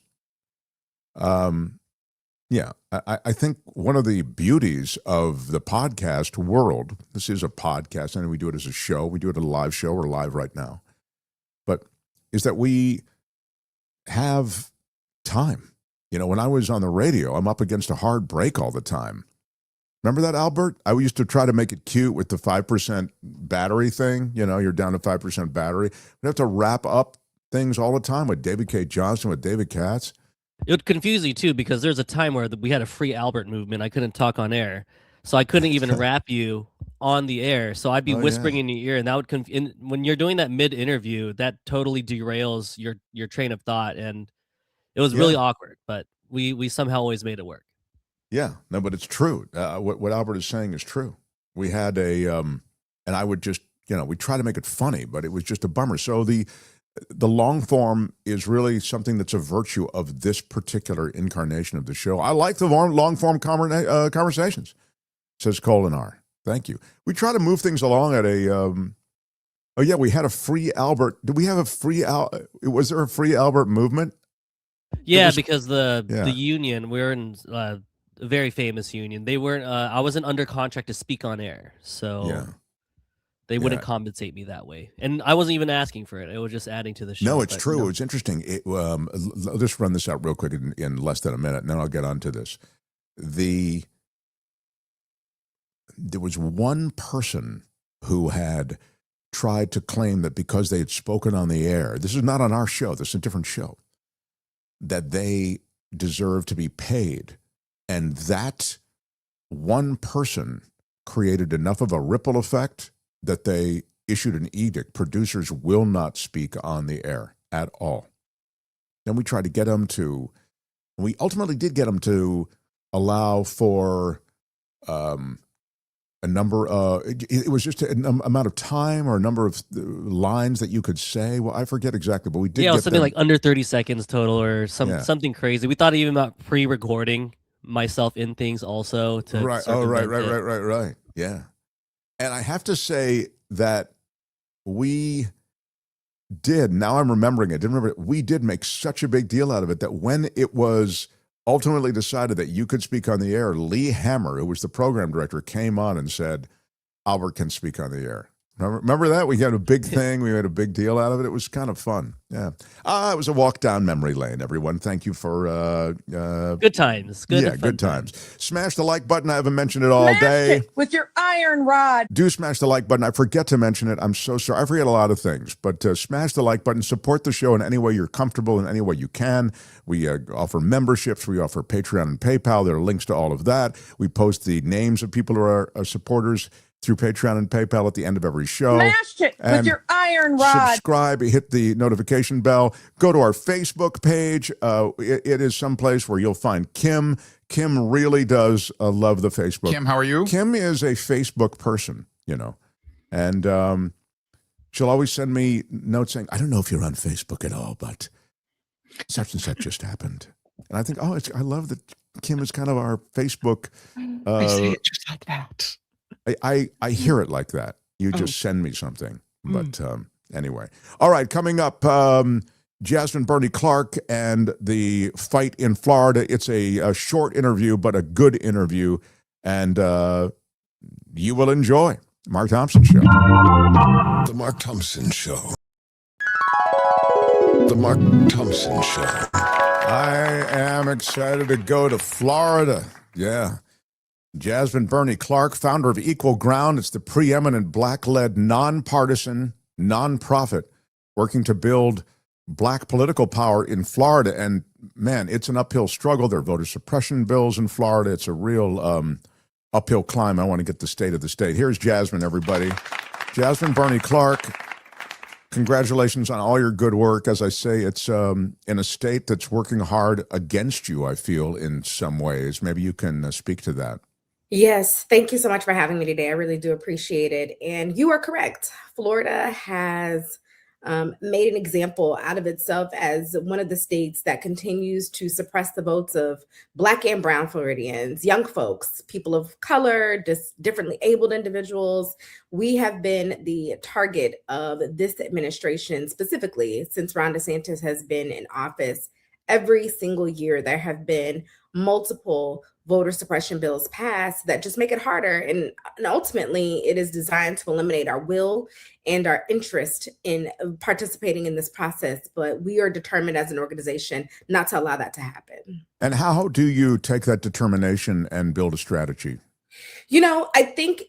Yeah, I think one of the beauties of the podcast world, this is a podcast, and we do it as a show. We do it at a live show. We're live right now. But is that we have time. When I was on the radio, I'm up against a hard break all the time. Remember that, Albert? I used to try to make it cute with the 5% battery thing. You're down to 5% battery. We have to wrap up things all the time with David K. Johnson, with David Katz.
It would confuse you too, because there's a time where we had a free Albert movement. I couldn't talk on air, so I couldn't even wrap you on the air. So I'd be whispering in your ear, and that would when you're doing that mid interview, that totally derails your train of thought, and it was really awkward. But we somehow always made it work.
Yeah, no, but it's true. What Albert is saying is true. We had and I would just we try to make it funny, but it was just a bummer. So the long form is really something that's a virtue of this particular incarnation of the show. I like the long form conversations, says Colin R. Thank you. We try to move things along at a, we had a free Albert. Did we have a free was there a free Albert movement?
Yeah, because the union, we're in a very famous union. They weren't, I wasn't under contract to speak on air. So they wouldn't compensate me that way. And I wasn't even asking for it. It was just adding to the show.
No, it's true. It's interesting. I'll just run this out real quick in less than a minute, and then I'll get onto this. There was one person who had tried to claim that because they had spoken on the air, this is not on our show, this is a different show, that they deserve to be paid. And that one person created enough of a ripple effect that they issued an edict. Producers will not speak on the air at all. Then we tried to get them to, we ultimately did get them to allow for a number, it was just an amount of time or a number of lines that you could say. Well, I forget exactly, but we did
Yeah, it
get
was something
them.
like under 30 seconds total or
Yeah.
something crazy. We thought even about pre-recording myself in things also to
Right. Oh, right,
circumvent it.
right. Yeah. And I have to say that we did, now I'm remembering it, didn't remember it, we did make such a big deal out of it that when it was ultimately decided that you could speak on the air, Lee Hammer, who was the program director, came on and said, Albert can speak on the air. Remember that? We had a big thing. We made a big deal out of it. It was kind of fun. Yeah. It was a walk down memory lane, everyone. Thank you for...
good times.
Good times. Smash the like button. I haven't mentioned it all day.
It with your iron rod.
Do smash the like button. I forget to mention it. I'm so sorry. I forget a lot of things, but smash the like button. Support the show in any way you're comfortable, in any way you can. We offer memberships. We offer Patreon and PayPal. There are links to all of that. We post the names of people who are supporters through Patreon and PayPal at the end of every show.
Smash it with
And
your iron rod.
subscribe, hit the notification bell. Go to our Facebook page. It is someplace where you'll find Kim. Kim really does love the Facebook.
Kim, how are you?
Kim is a Facebook person, you know, and she'll always send me notes saying, I don't know if you're on Facebook at all, but such and such just happened. And I think, I love that Kim is kind of our Facebook.
I say it just like that.
I hear it like that. You just send me something. But anyway. All right, coming up, Jasmine Burney Clark and the fight in Florida. It's a short interview, but a good interview. And you will enjoy. Mark Thompson Show.
The Mark Thompson Show. The Mark Thompson Show.
I am excited to go to Florida. Yeah. Jasmine Burney Clark, founder of Equal Ground. It's the preeminent Black-led, nonpartisan, nonprofit working to build Black political power in Florida. And, man, it's an uphill struggle. There are voter suppression bills in Florida. It's a real uphill climb. I want to get the state of the state. Here's Jasmine, everybody. Jasmine Burney Clark, congratulations on all your good work. As I say, it's in a state that's working hard against you, I feel, in some ways. Maybe you can speak to that.
Yes, thank you so much for having me today. I really do appreciate it. And you are correct. Florida has made an example out of itself as one of the states that continues to suppress the votes of Black and brown Floridians, young folks, people of color, differently abled individuals. We have been the target of this administration, specifically since Ron DeSantis has been in office. Every single year, there have been multiple voter suppression bills passed that just make it harder. And ultimately, it is designed to eliminate our will and our interest in participating in this process. But we are determined as an organization not to allow that to happen.
And how do you take that determination and build a strategy?
You know, I think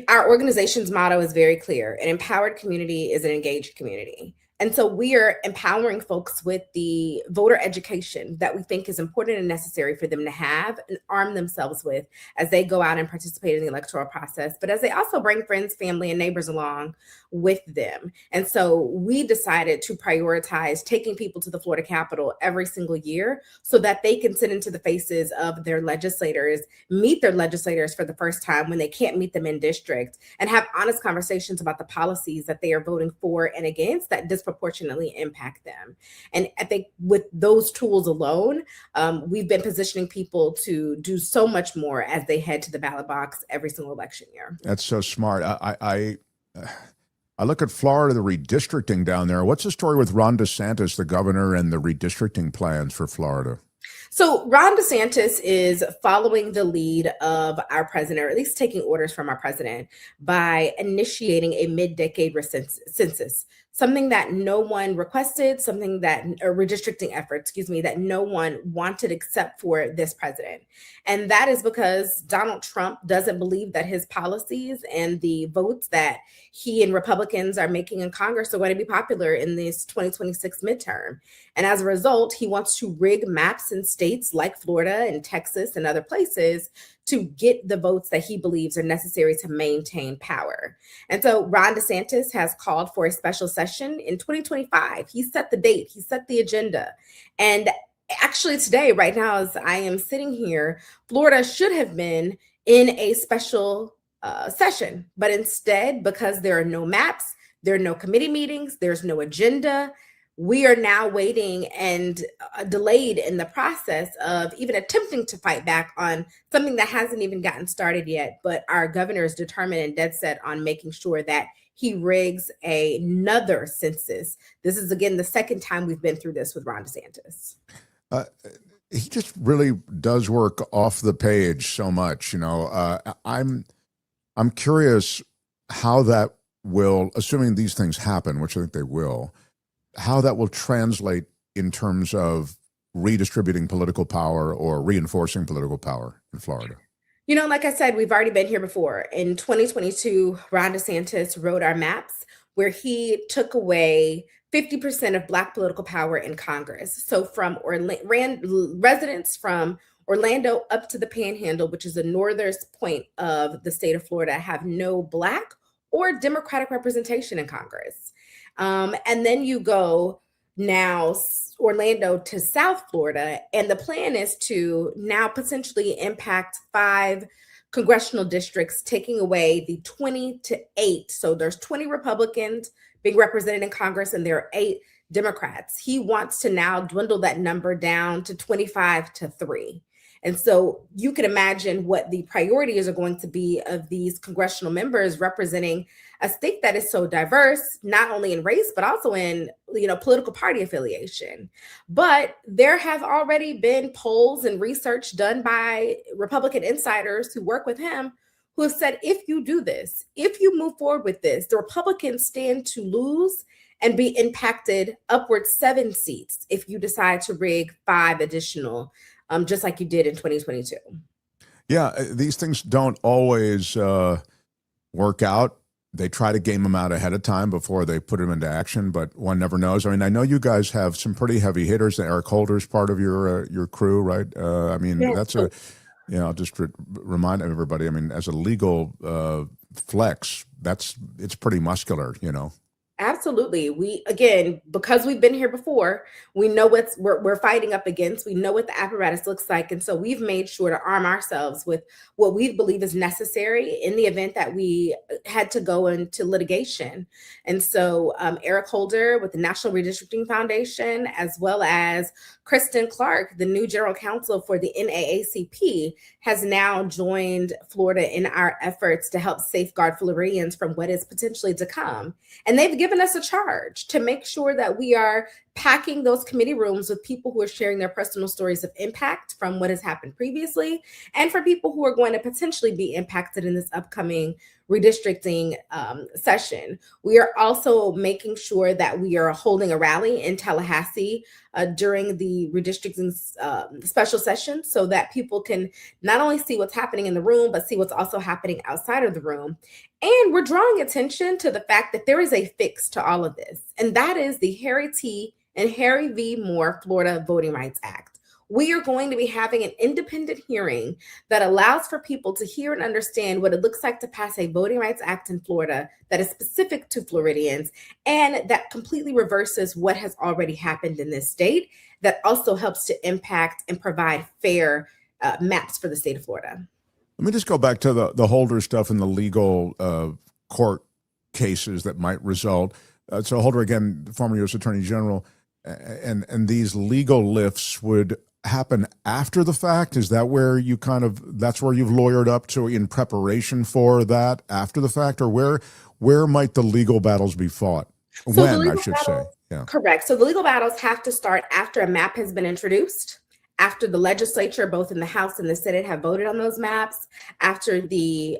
our organization's motto is very clear. An empowered community is an engaged community. And so we are empowering folks with the voter education that we think is important and necessary for them to have and arm themselves with as they go out and participate in the electoral process, but as they also bring friends, family, and neighbors along with them. And so we decided to prioritize taking people to the Florida Capitol every single year so that they can sit into the faces of their legislators, meet their legislators for the first time when they can't meet them in district, and have honest conversations about the policies that they are voting for and against that disproportionately impact them. And I think with those tools alone, we've been positioning people to do so much more as they head to the ballot box every single election year.
That's so smart. I look at Florida, the redistricting down there. What's the story with Ron DeSantis, the governor, and the redistricting plans for Florida?
So Ron DeSantis is following the lead of our president, or at least taking orders from our president, by initiating a mid-decade census. something that no one requested, something that a redistricting effort, that no one wanted except for this president. And that is because Donald Trump doesn't believe that his policies and the votes that he and Republicans are making in Congress are going to be popular in this 2026 midterm. And as a result, he wants to rig maps in states like Florida and Texas and other places to get the votes that he believes are necessary to maintain power. And so Ron DeSantis has called for a special session in 2025. He set the date, he set the agenda. And actually today, right now, as I am sitting here, Florida should have been in a special session. But instead, because there are no maps, there are no committee meetings, there's no agenda, we are now waiting and delayed in the process of even attempting to fight back on something that hasn't even gotten started yet. But our governor is determined and dead set on making sure that he rigs another census. This is, again, the second time we've been through this with Ron DeSantis.
He just really does work off the page so much. I'm curious how that will, assuming these things happen, which I think they will, how that will translate in terms of redistributing political power or reinforcing political power in Florida.
Like I said, we've already been here before. In 2022, Ron DeSantis wrote our maps where he took away 50% of Black political power in Congress. So from residents from Orlando up to the Panhandle, which is the northernmost point of the state of Florida, have no Black or Democratic representation in Congress. And then you go now Orlando to South Florida, and the plan is to now potentially impact 5 congressional districts, taking away the 20-8. So there's 20 Republicans being represented in Congress, and there are 8 Democrats. He wants to now dwindle that number down to 25-3. And so you can imagine what the priorities are going to be of these congressional members representing a state that is so diverse, not only in race, but also in, political party affiliation. But there have already been polls and research done by Republican insiders who work with him who have said, if you do this, if you move forward with this, the Republicans stand to lose and be impacted upward 7 seats if you decide to rig 5 additional, just like you did in 2022.
Yeah, these things don't always work out. They try to game them out ahead of time before they put them into action, but one never knows. I mean, I know you guys have some pretty heavy hitters. Eric Holder's part of your crew, right? That's just remind everybody. I mean, as a legal flex, it's pretty muscular,
Absolutely. We, again, because we've been here before, we know we're fighting up against. We know what the apparatus looks like. And so we've made sure to arm ourselves with what we believe is necessary in the event that we had to go into litigation. And so Eric Holder with the National Redistricting Foundation, as well as Kristen Clark, the new general counsel for the NAACP, has now joined Florida in our efforts to help safeguard Floridians from what is potentially to come. And they've given us a charge to make sure that we are packing those committee rooms with people who are sharing their personal stories of impact from what has happened previously, and for people who are going to potentially be impacted in this upcoming redistricting session. We are also making sure that we are holding a rally in Tallahassee during the redistricting special session so that people can not only see what's happening in the room, but see what's also happening outside of the room. And we're drawing attention to the fact that there is a fix to all of this, and that is the Harry T. and Harry V. Moore Florida Voting Rights Act. We are going to be having an independent hearing that allows for people to hear and understand what it looks like to pass a Voting Rights Act in Florida that is specific to Floridians and that completely reverses what has already happened in this state, that also helps to impact and provide fair maps for the state of Florida.
Let me just go back to the Holder stuff and the legal court cases that might result. So Holder, again, former U.S. Attorney General, and these legal lifts would happen after the fact? Is that where you that's where you've lawyered up to in preparation for that after the fact? Or where might the legal battles be fought?
So
when, I should say. Yeah.
Correct. So the legal battles have to start after a map has been introduced after the legislature, both in the House and the Senate, have voted on those maps, after the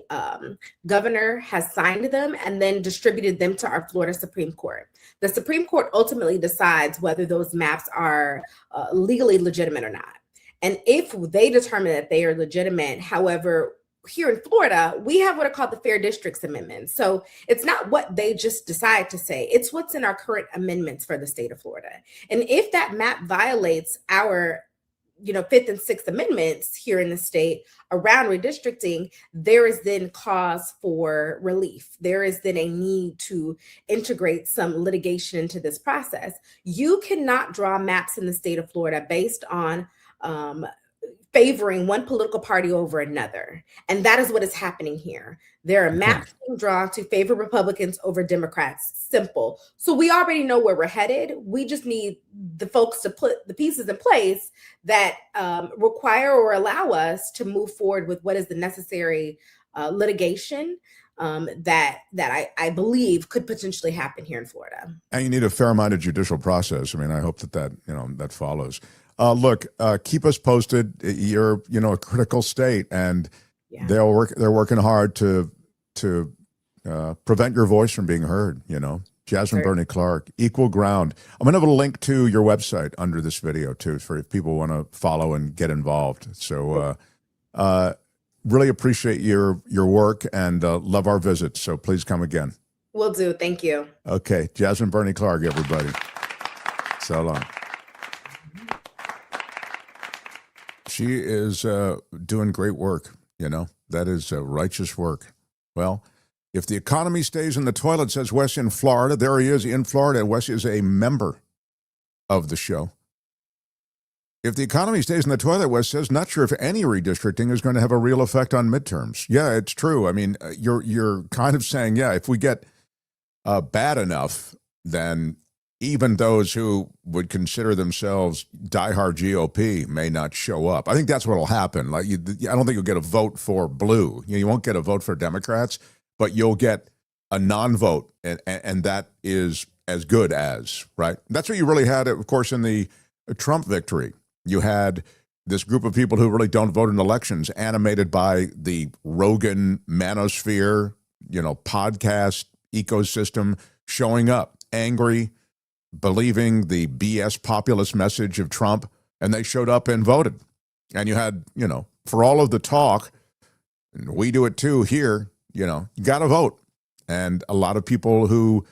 governor has signed them and then distributed them to our Florida Supreme Court. The Supreme Court ultimately decides whether those maps are legally legitimate or not. And if they determine that they are legitimate, however, here in Florida, we have what are called the Fair Districts Amendments. So it's not what they just decide to say, it's what's in our current amendments for the state of Florida. And if that map violates our Fifth and Sixth Amendments here in the state around redistricting, there is then cause for relief. There is then a need to integrate some litigation into this process. You cannot draw maps in the state of Florida based on favoring one political party over another. And that is what is happening here. There are maps being drawn to favor Republicans over Democrats. Simple. So we already know where we're headed. We just need the folks to put the pieces in place that require or allow us to move forward with what is the necessary litigation that I believe could potentially happen here in Florida.
And you need a fair amount of judicial process. I mean, I hope that follows. Look, keep us posted. You're, a critical state, and they're working hard to prevent your voice from being heard. Jasmine Burney Clark, Equal Ground. I'm going to have a link to your website under this video too, for if people want to follow and get involved. So, really appreciate your work and love our visit. So please come again.
Will do. Thank you.
Okay, Jasmine Burney Clark, everybody. So long. She is doing great work, That is righteous work. Well, if the economy stays in the toilet, says Wes in Florida, there he is in Florida. Wes is a member of the show. If the economy stays in the toilet, Wes says, not sure if any redistricting is going to have a real effect on midterms. Yeah, it's true. I mean, you're kind of saying, if we get bad enough, then even those who would consider themselves diehard GOP may not show up. I think that's what will happen. I don't think you'll get a vote for blue. You won't get a vote for Democrats, but you'll get a non-vote, and that is as good as, right? That's what you really had, of course, in the Trump victory. You had this group of people who really don't vote in elections, animated by the Rogan manosphere, podcast ecosystem, showing up angry, believing the BS populist message of Trump, and they showed up and voted. And you had, for all of the talk, and we do it too here, you got to vote. And a lot of people who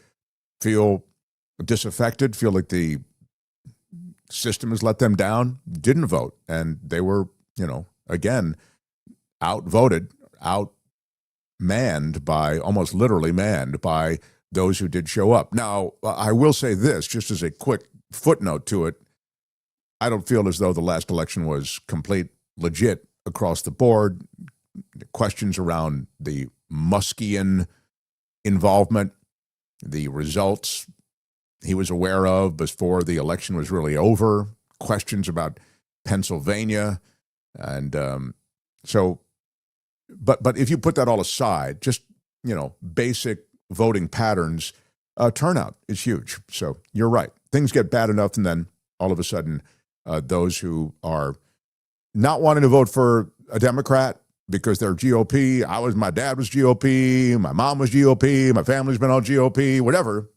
feel disaffected, feel like the system has let them down, didn't vote. And they were, again, outvoted, outmanned by, almost literally manned by those who did show up. Now, I will say this, just as a quick footnote to it, I don't feel as though the last election was complete legit across the board. Questions around the Muskian involvement, the results he was aware of before the election was really over, questions about Pennsylvania. And but if you put that all aside, just, basic voting patterns, turnout is huge. So you're right. Things get bad enough, and then all of a sudden, those who are not wanting to vote for a Democrat because they're GOP, my dad was GOP, my mom was GOP, my family's been all GOP, whatever.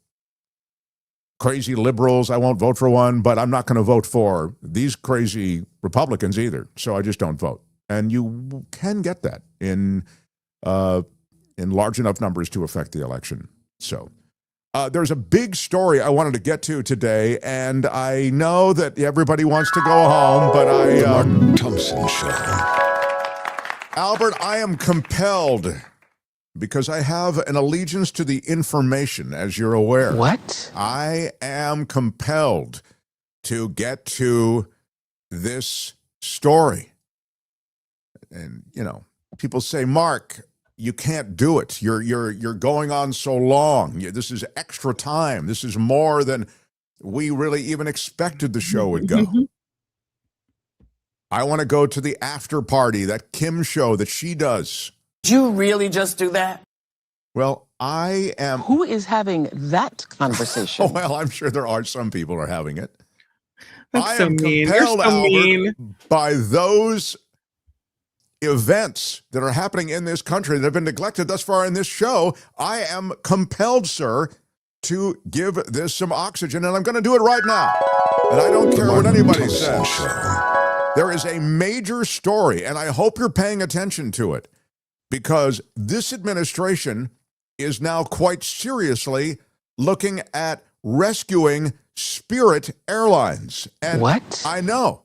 Crazy liberals, I won't vote for one, but I'm not going to vote for these crazy Republicans either. So I just don't vote. And you can get that in large enough numbers to affect the election. So there's a big story I wanted to get to today, and I know that everybody wants to go home, but
Martin Thompson Show.
Albert, I am compelled, because I have an allegiance to the information, as you're aware.
What?
I am compelled to get to this story. And, people say, Mark, you can't do it. You're going on so long. This is extra time. This is more than we really even expected the show would go. I want to go to the after party, that Kim show that she does.
Did you really just do that?
Well, I am.
Who is having that conversation?
Well, I'm sure there are some people who are having it. I
so
am
mean. You're
compelled,
so
Albert,
mean.
by those events that are happening in this country that have been neglected thus far in this show. I am compelled, sir, to give this some oxygen, and I'm going to do it right now. And I don't care what anybody says. There is a major story, and I hope you're paying attention to it, because this administration is now quite seriously looking at rescuing Spirit Airlines. And
What?
I know.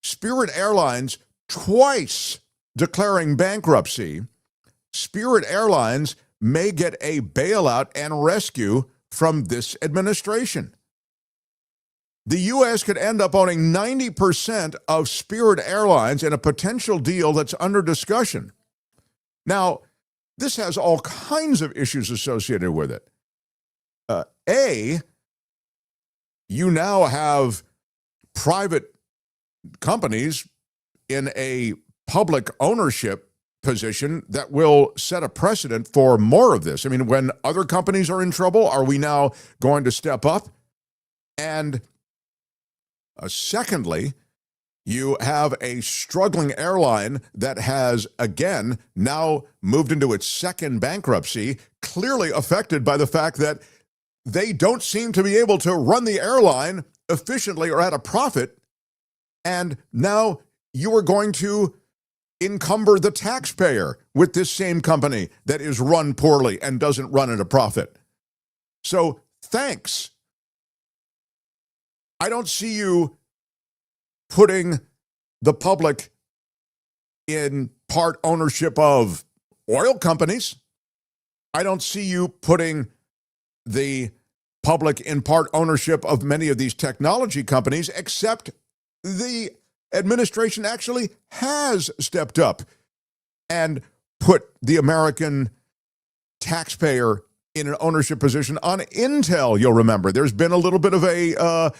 Spirit Airlines twice declaring bankruptcy. Spirit Airlines may get a bailout and rescue from this administration. The U.S. could end up owning 90% of Spirit Airlines in a potential deal that's under discussion. Now, this has all kinds of issues associated with it. You now have private companies in a public ownership position that will set a precedent for more of this. I mean, when other companies are in trouble, are we now going to step up? And secondly, you have a struggling airline that has, again, now moved into its second bankruptcy, clearly affected by the fact that they don't seem to be able to run the airline efficiently or at a profit. And now you are going to encumber the taxpayer with this same company that is run poorly and doesn't run at a profit. So thanks. I don't see you putting the public in part ownership of oil companies. I don't see you putting the public in part ownership of many of these technology companies, except the administration actually has stepped up and put the American taxpayer in an ownership position on Intel. You'll remember there's been a little bit of a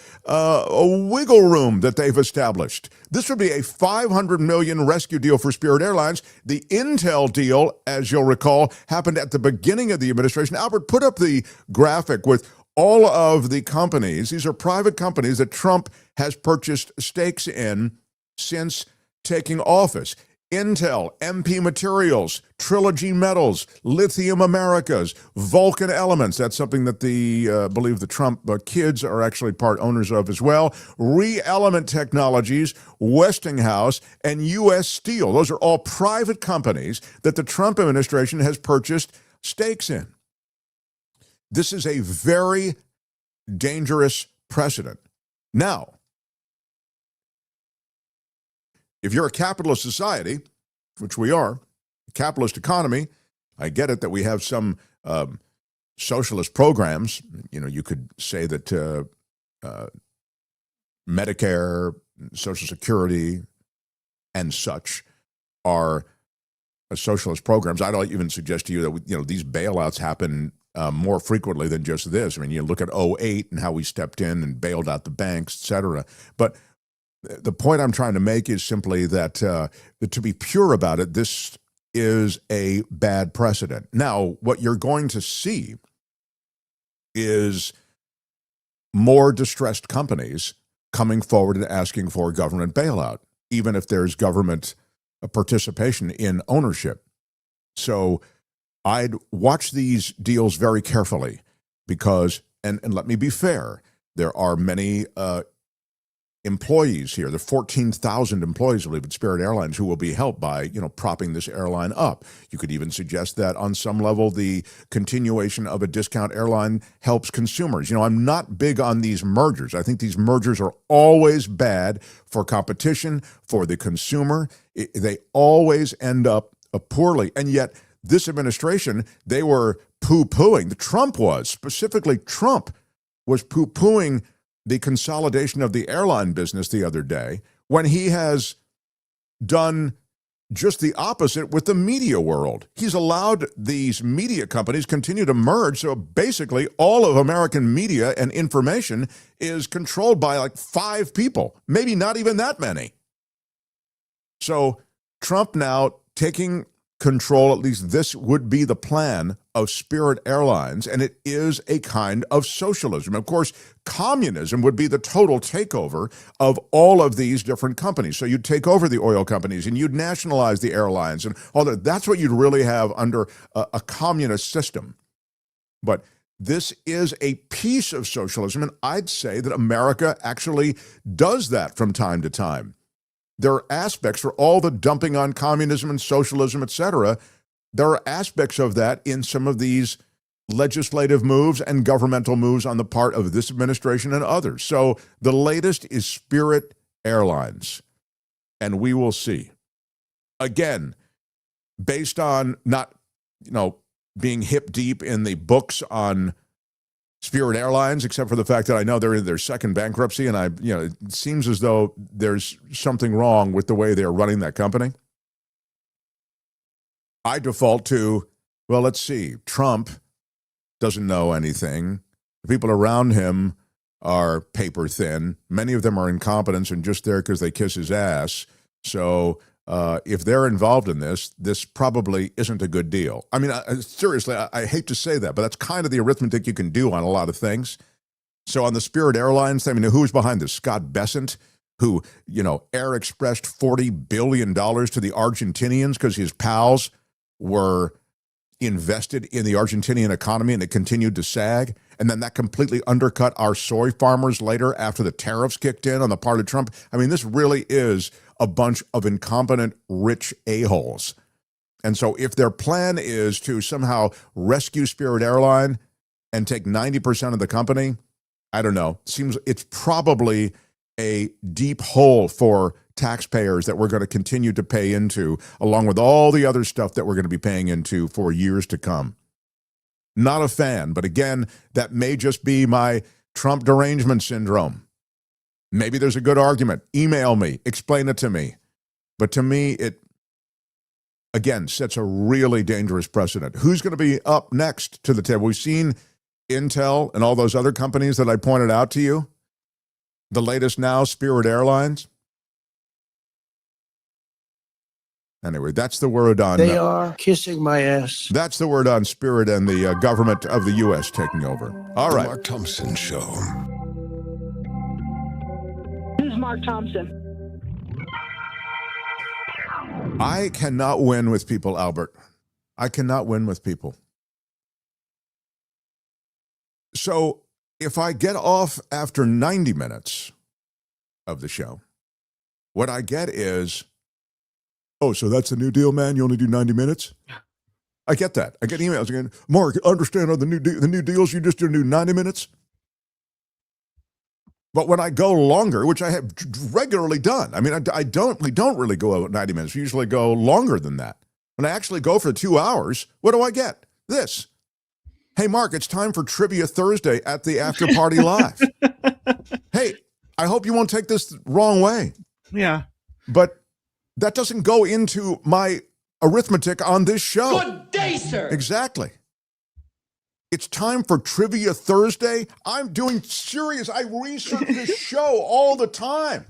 wiggle room that they've established. This would be a $500 million rescue deal for Spirit Airlines. The Intel deal, as you'll recall, happened at the beginning of the administration. Albert, put up the graphic with all of the companies. These are private companies that Trump has purchased stakes in since taking office. Intel, MP Materials, Trilogy Metals, Lithium Americas, Vulcan Elements. That's something that believe the Trump kids are actually part owners of as well. Re-Element Technologies, Westinghouse, and U.S. Steel. Those are all private companies that the Trump administration has purchased stakes in. This is a very dangerous precedent. Now, if you're a capitalist society, which we are, a capitalist economy, I get it that we have some socialist programs. You know, you could say that Medicare, Social Security, and such are socialist programs. I don't even suggest to you that these bailouts happen more frequently than just this. I mean, you look at 2008 and how we stepped in and bailed out the banks, et cetera. But the point I'm trying to make is simply that to be pure about it, this is a bad precedent. Now, what you're going to see is more distressed companies coming forward and asking for government bailout, even if there's government participation in ownership. So I'd watch these deals very carefully because, and let me be fair, there are many employees here. There are 14,000 employees, I believe, at Spirit Airlines who will be helped by, propping this airline up. You could even suggest that on some level, the continuation of a discount airline helps consumers. I'm not big on these mergers. I think these mergers are always bad for competition, for the consumer. They always end up poorly. And yet, this administration, they were poo-pooing. Specifically Trump was poo-pooing the consolidation of the airline business the other day, when he has done just the opposite with the media world. He's allowed these media companies continue to merge, so basically all of American media and information is controlled by like 5 people, maybe not even that many. So Trump now taking control, at least this would be the plan, of Spirit Airlines, and it is a kind of socialism. Of course, communism would be the total takeover of all of these different companies. So you'd take over the oil companies and you'd nationalize the airlines and all that. That's what you'd really have under a communist system. But this is a piece of socialism, and I'd say that America actually does that from time to time. There are aspects for all the dumping on communism and socialism, etc. There are aspects of that in some of these legislative moves and governmental moves on the part of this administration and others. So the latest is Spirit Airlines, and we will see. Again, based on not, being hip deep in the books on Spirit Airlines, except for the fact that I know they're in their second bankruptcy, and it seems as though there's something wrong with the way they're running that company. I default to, well, let's see, Trump doesn't know anything. The people around him are paper thin. Many of them are incompetents and just there because they kiss his ass. So if they're involved in this probably isn't a good deal. I mean, seriously, I hate to say that, but that's kind of the arithmetic you can do on a lot of things. So on the Spirit Airlines, I mean, who's behind this? Scott Bessent, who, air expressed $40 billion to the Argentinians because his pals were invested in the Argentinian economy and it continued to sag. And then that completely undercut our soy farmers later after the tariffs kicked in on the part of Trump. I mean, this really is a bunch of incompetent, rich a-holes. And so if their plan is to somehow rescue Spirit Airline and take 90% of the company, I don't know. Seems it's probably a deep hole for taxpayers that we're going to continue to pay into, along with all the other stuff that we're going to be paying into for years to come. Not a fan, but again, that may just be my Trump derangement syndrome. Maybe there's a good argument. Email me, explain it to me. But to me, it, again, sets a really dangerous precedent. Who's going to be up next to the table? We've seen Intel and all those other companies that I pointed out to you. The latest now, Spirit Airlines. Anyway, that's the word on...
They are kissing my ass.
That's the word on Spirit and the government of the U.S. taking over. All right.
The Mark Thompson Show.
This is Mark Thompson.
I cannot win with people, Albert. I cannot win with people. So if I get off after 90 minutes of the show, what I get is, oh, so that's the new deal, man? You only do 90 minutes? I get that. I get emails again. Mark, understand all the new deals, you just do 90 minutes? But when I go longer, which I have regularly done, I mean, we don't really go out 90 minutes. We usually go longer than that. When I actually go for 2 hours, what do I get? This. Hey, Mark, it's time for Trivia Thursday at the After Party Live. Hey, I hope you won't take this the wrong way.
Yeah.
But that doesn't go into my arithmetic on this show.
Good day, sir.
Exactly. It's time for Trivia Thursday. I'm doing serious. I research this show all the time.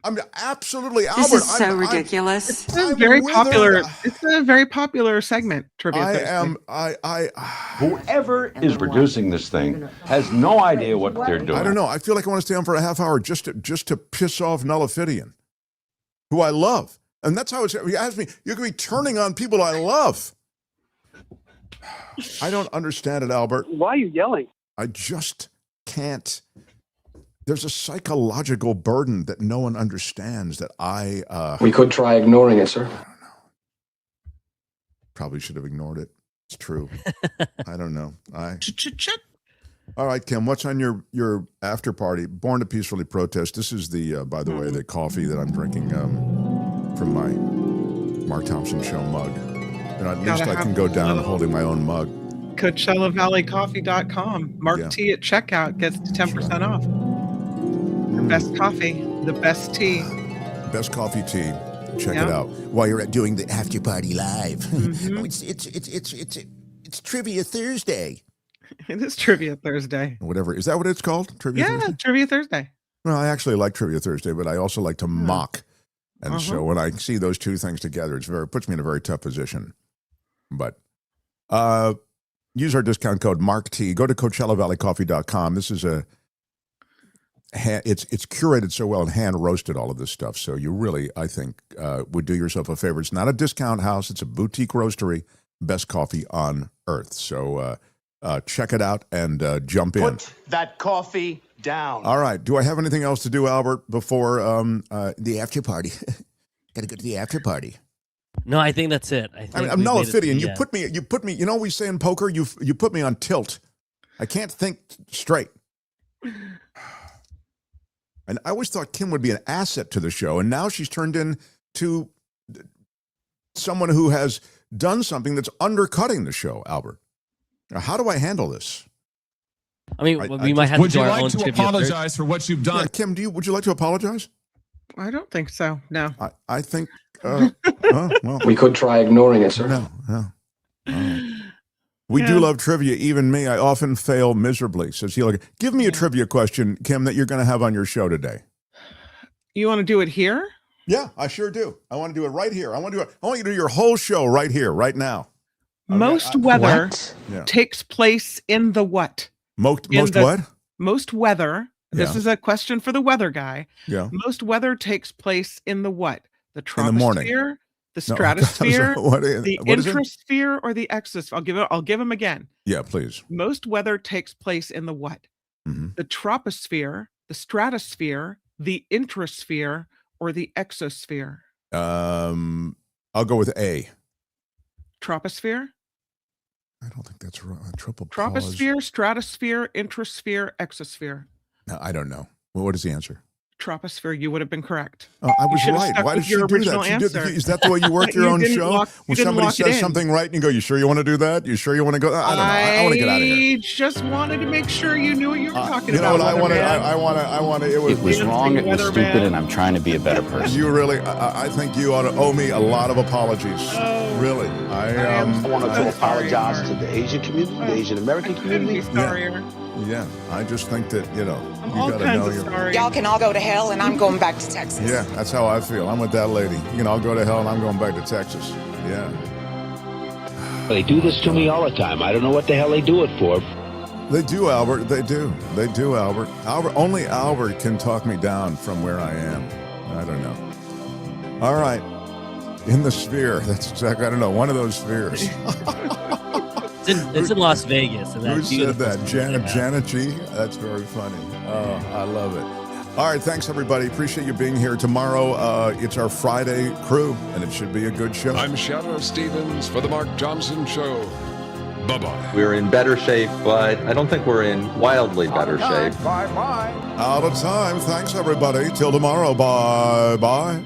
I'm absolutely Albert.
This is so ridiculous.
It's a very popular. It's a very popular segment. Trivia Thursday.
Whoever is producing this thing has no idea what they're doing.
I don't know. I feel like I want to stay on for a half hour just to piss off Nullifidian, who I love. And that's how it's, you ask me, you can be turning on people I love. I don't understand it, Albert.
Why are you yelling?
I just can't. There's a psychological burden that no one understands that
We could try ignoring it, sir.
I don't know. Probably should have ignored it. It's true. I don't know. All right, Kim, what's on your after party? Born to Peacefully Protest. This is the, by the way, the coffee that I'm drinking from my Mark Thompson Show mug. And at least I can go down holding my own mug.
CoachellaValleyCoffee.com. Mark T at checkout gets 10% off. The best coffee, the best tea.
Best coffee tea. Check it out while you're doing the after party live.
Oh, it's Trivia Thursday.
It is Trivia Thursday.
Whatever. Is that what it's called? Trivia Thursday?
Trivia Thursday.
Well, I actually like Trivia Thursday, but I also like to mock. And so when I see those two things together, it puts me in a very tough position. But use our discount code MarkT. Go to CoachellaValleyCoffee.com. This is it's curated so well and hand roasted, all of this stuff. So you really, I think, would do yourself a favor. It's not a discount house. It's a boutique roastery. Best coffee on earth. So check it out and jump in.
Put that coffee down.
All right. Do I have anything else to do, Albert, before the after party? Got to go to the after party.
No, I think that's it. I think
I'm Noah Fidian.
Yeah.
You put me. You know, we say in poker, you put me on tilt. I can't think straight. And I always thought Kim would be an asset to the show, and now she's turned into someone who has done something that's undercutting the show, Albert. Now, how do I handle this?
I mean, we might have to do our own trivia
apologize for what you've done? Yeah, Kim, would you like to apologize?
I don't think so. No.
I think. Well,
We could try ignoring it, sir.
No. We do love trivia, even me. I often fail miserably. Says he. Give me a trivia question, Kim, that you're going to have on your show today.
You want to do it here?
Yeah, I sure do. I want to do it right here. I want you to do your whole show right here, right now.
Most weather takes place in the what?
Most what?
Most weather. This
Yeah.
is a question for the weather guy.
Yeah.
Most weather takes place in the what? The
In the morning.
troposphere, the
No,
stratosphere,
what
the
is it?
intrasphere, or the exosphere. I'll give him again.
Yeah, please.
Most weather takes place in the what?
Mm-hmm.
The troposphere, the stratosphere, the intrasphere, or the exosphere?
I'll go with A.
Troposphere?
I don't think that's right. Triple
Troposphere, stratosphere, intrasphere, exosphere.
No, I don't know. Well, what is the answer?
Troposphere, you would have been correct.
I was
should've
right.
stuck
Why
with
did she
your
do
original
that? She did,
answer.
is that the way you work your
You
own
didn't
show?
lock- you
When
didn't
somebody
lock it
says
in.
something right and you go, you sure you want to do that? You sure you want to go? I don't know. I want to get out of here.
I just wanted to make sure you knew what you were talking
You know
about.
what I
Weatherman.
wanted? It
It was wrong, it was
Weatherman.
stupid, and I'm trying to be a better person.
You really, I think you ought to owe me a lot of apologies. Really. I
want to apologize to the Asian community, the Asian American community.
Yeah, I just think that, you know, you
all
got to
kinds
know
of
your...
sorry. Y'all can all go to hell, and I'm going back to Texas.
Yeah, that's how I feel. I'm with that lady. You know, I'll go to hell and I'm going back to Texas. Yeah.
They do this to me all the time. I don't know what the hell they do it for.
They do, Albert. They do. They do, Albert. Only Albert can talk me down from where I am. I don't know. All right. In the sphere. That's exactly, I don't know, one of those spheres.
It's in Las Vegas. And
Who said that? Janet G? That's very funny. Oh, I love it. All right, thanks, everybody. Appreciate you being here. Tomorrow, it's our Friday crew, and it should be a good show.
I'm Shadow Stevens for The Mark Thompson Show. Bye-bye.
We're in better shape, but I don't think we're in wildly better shape.
Out of time. Thanks, everybody. Till tomorrow. Bye-bye.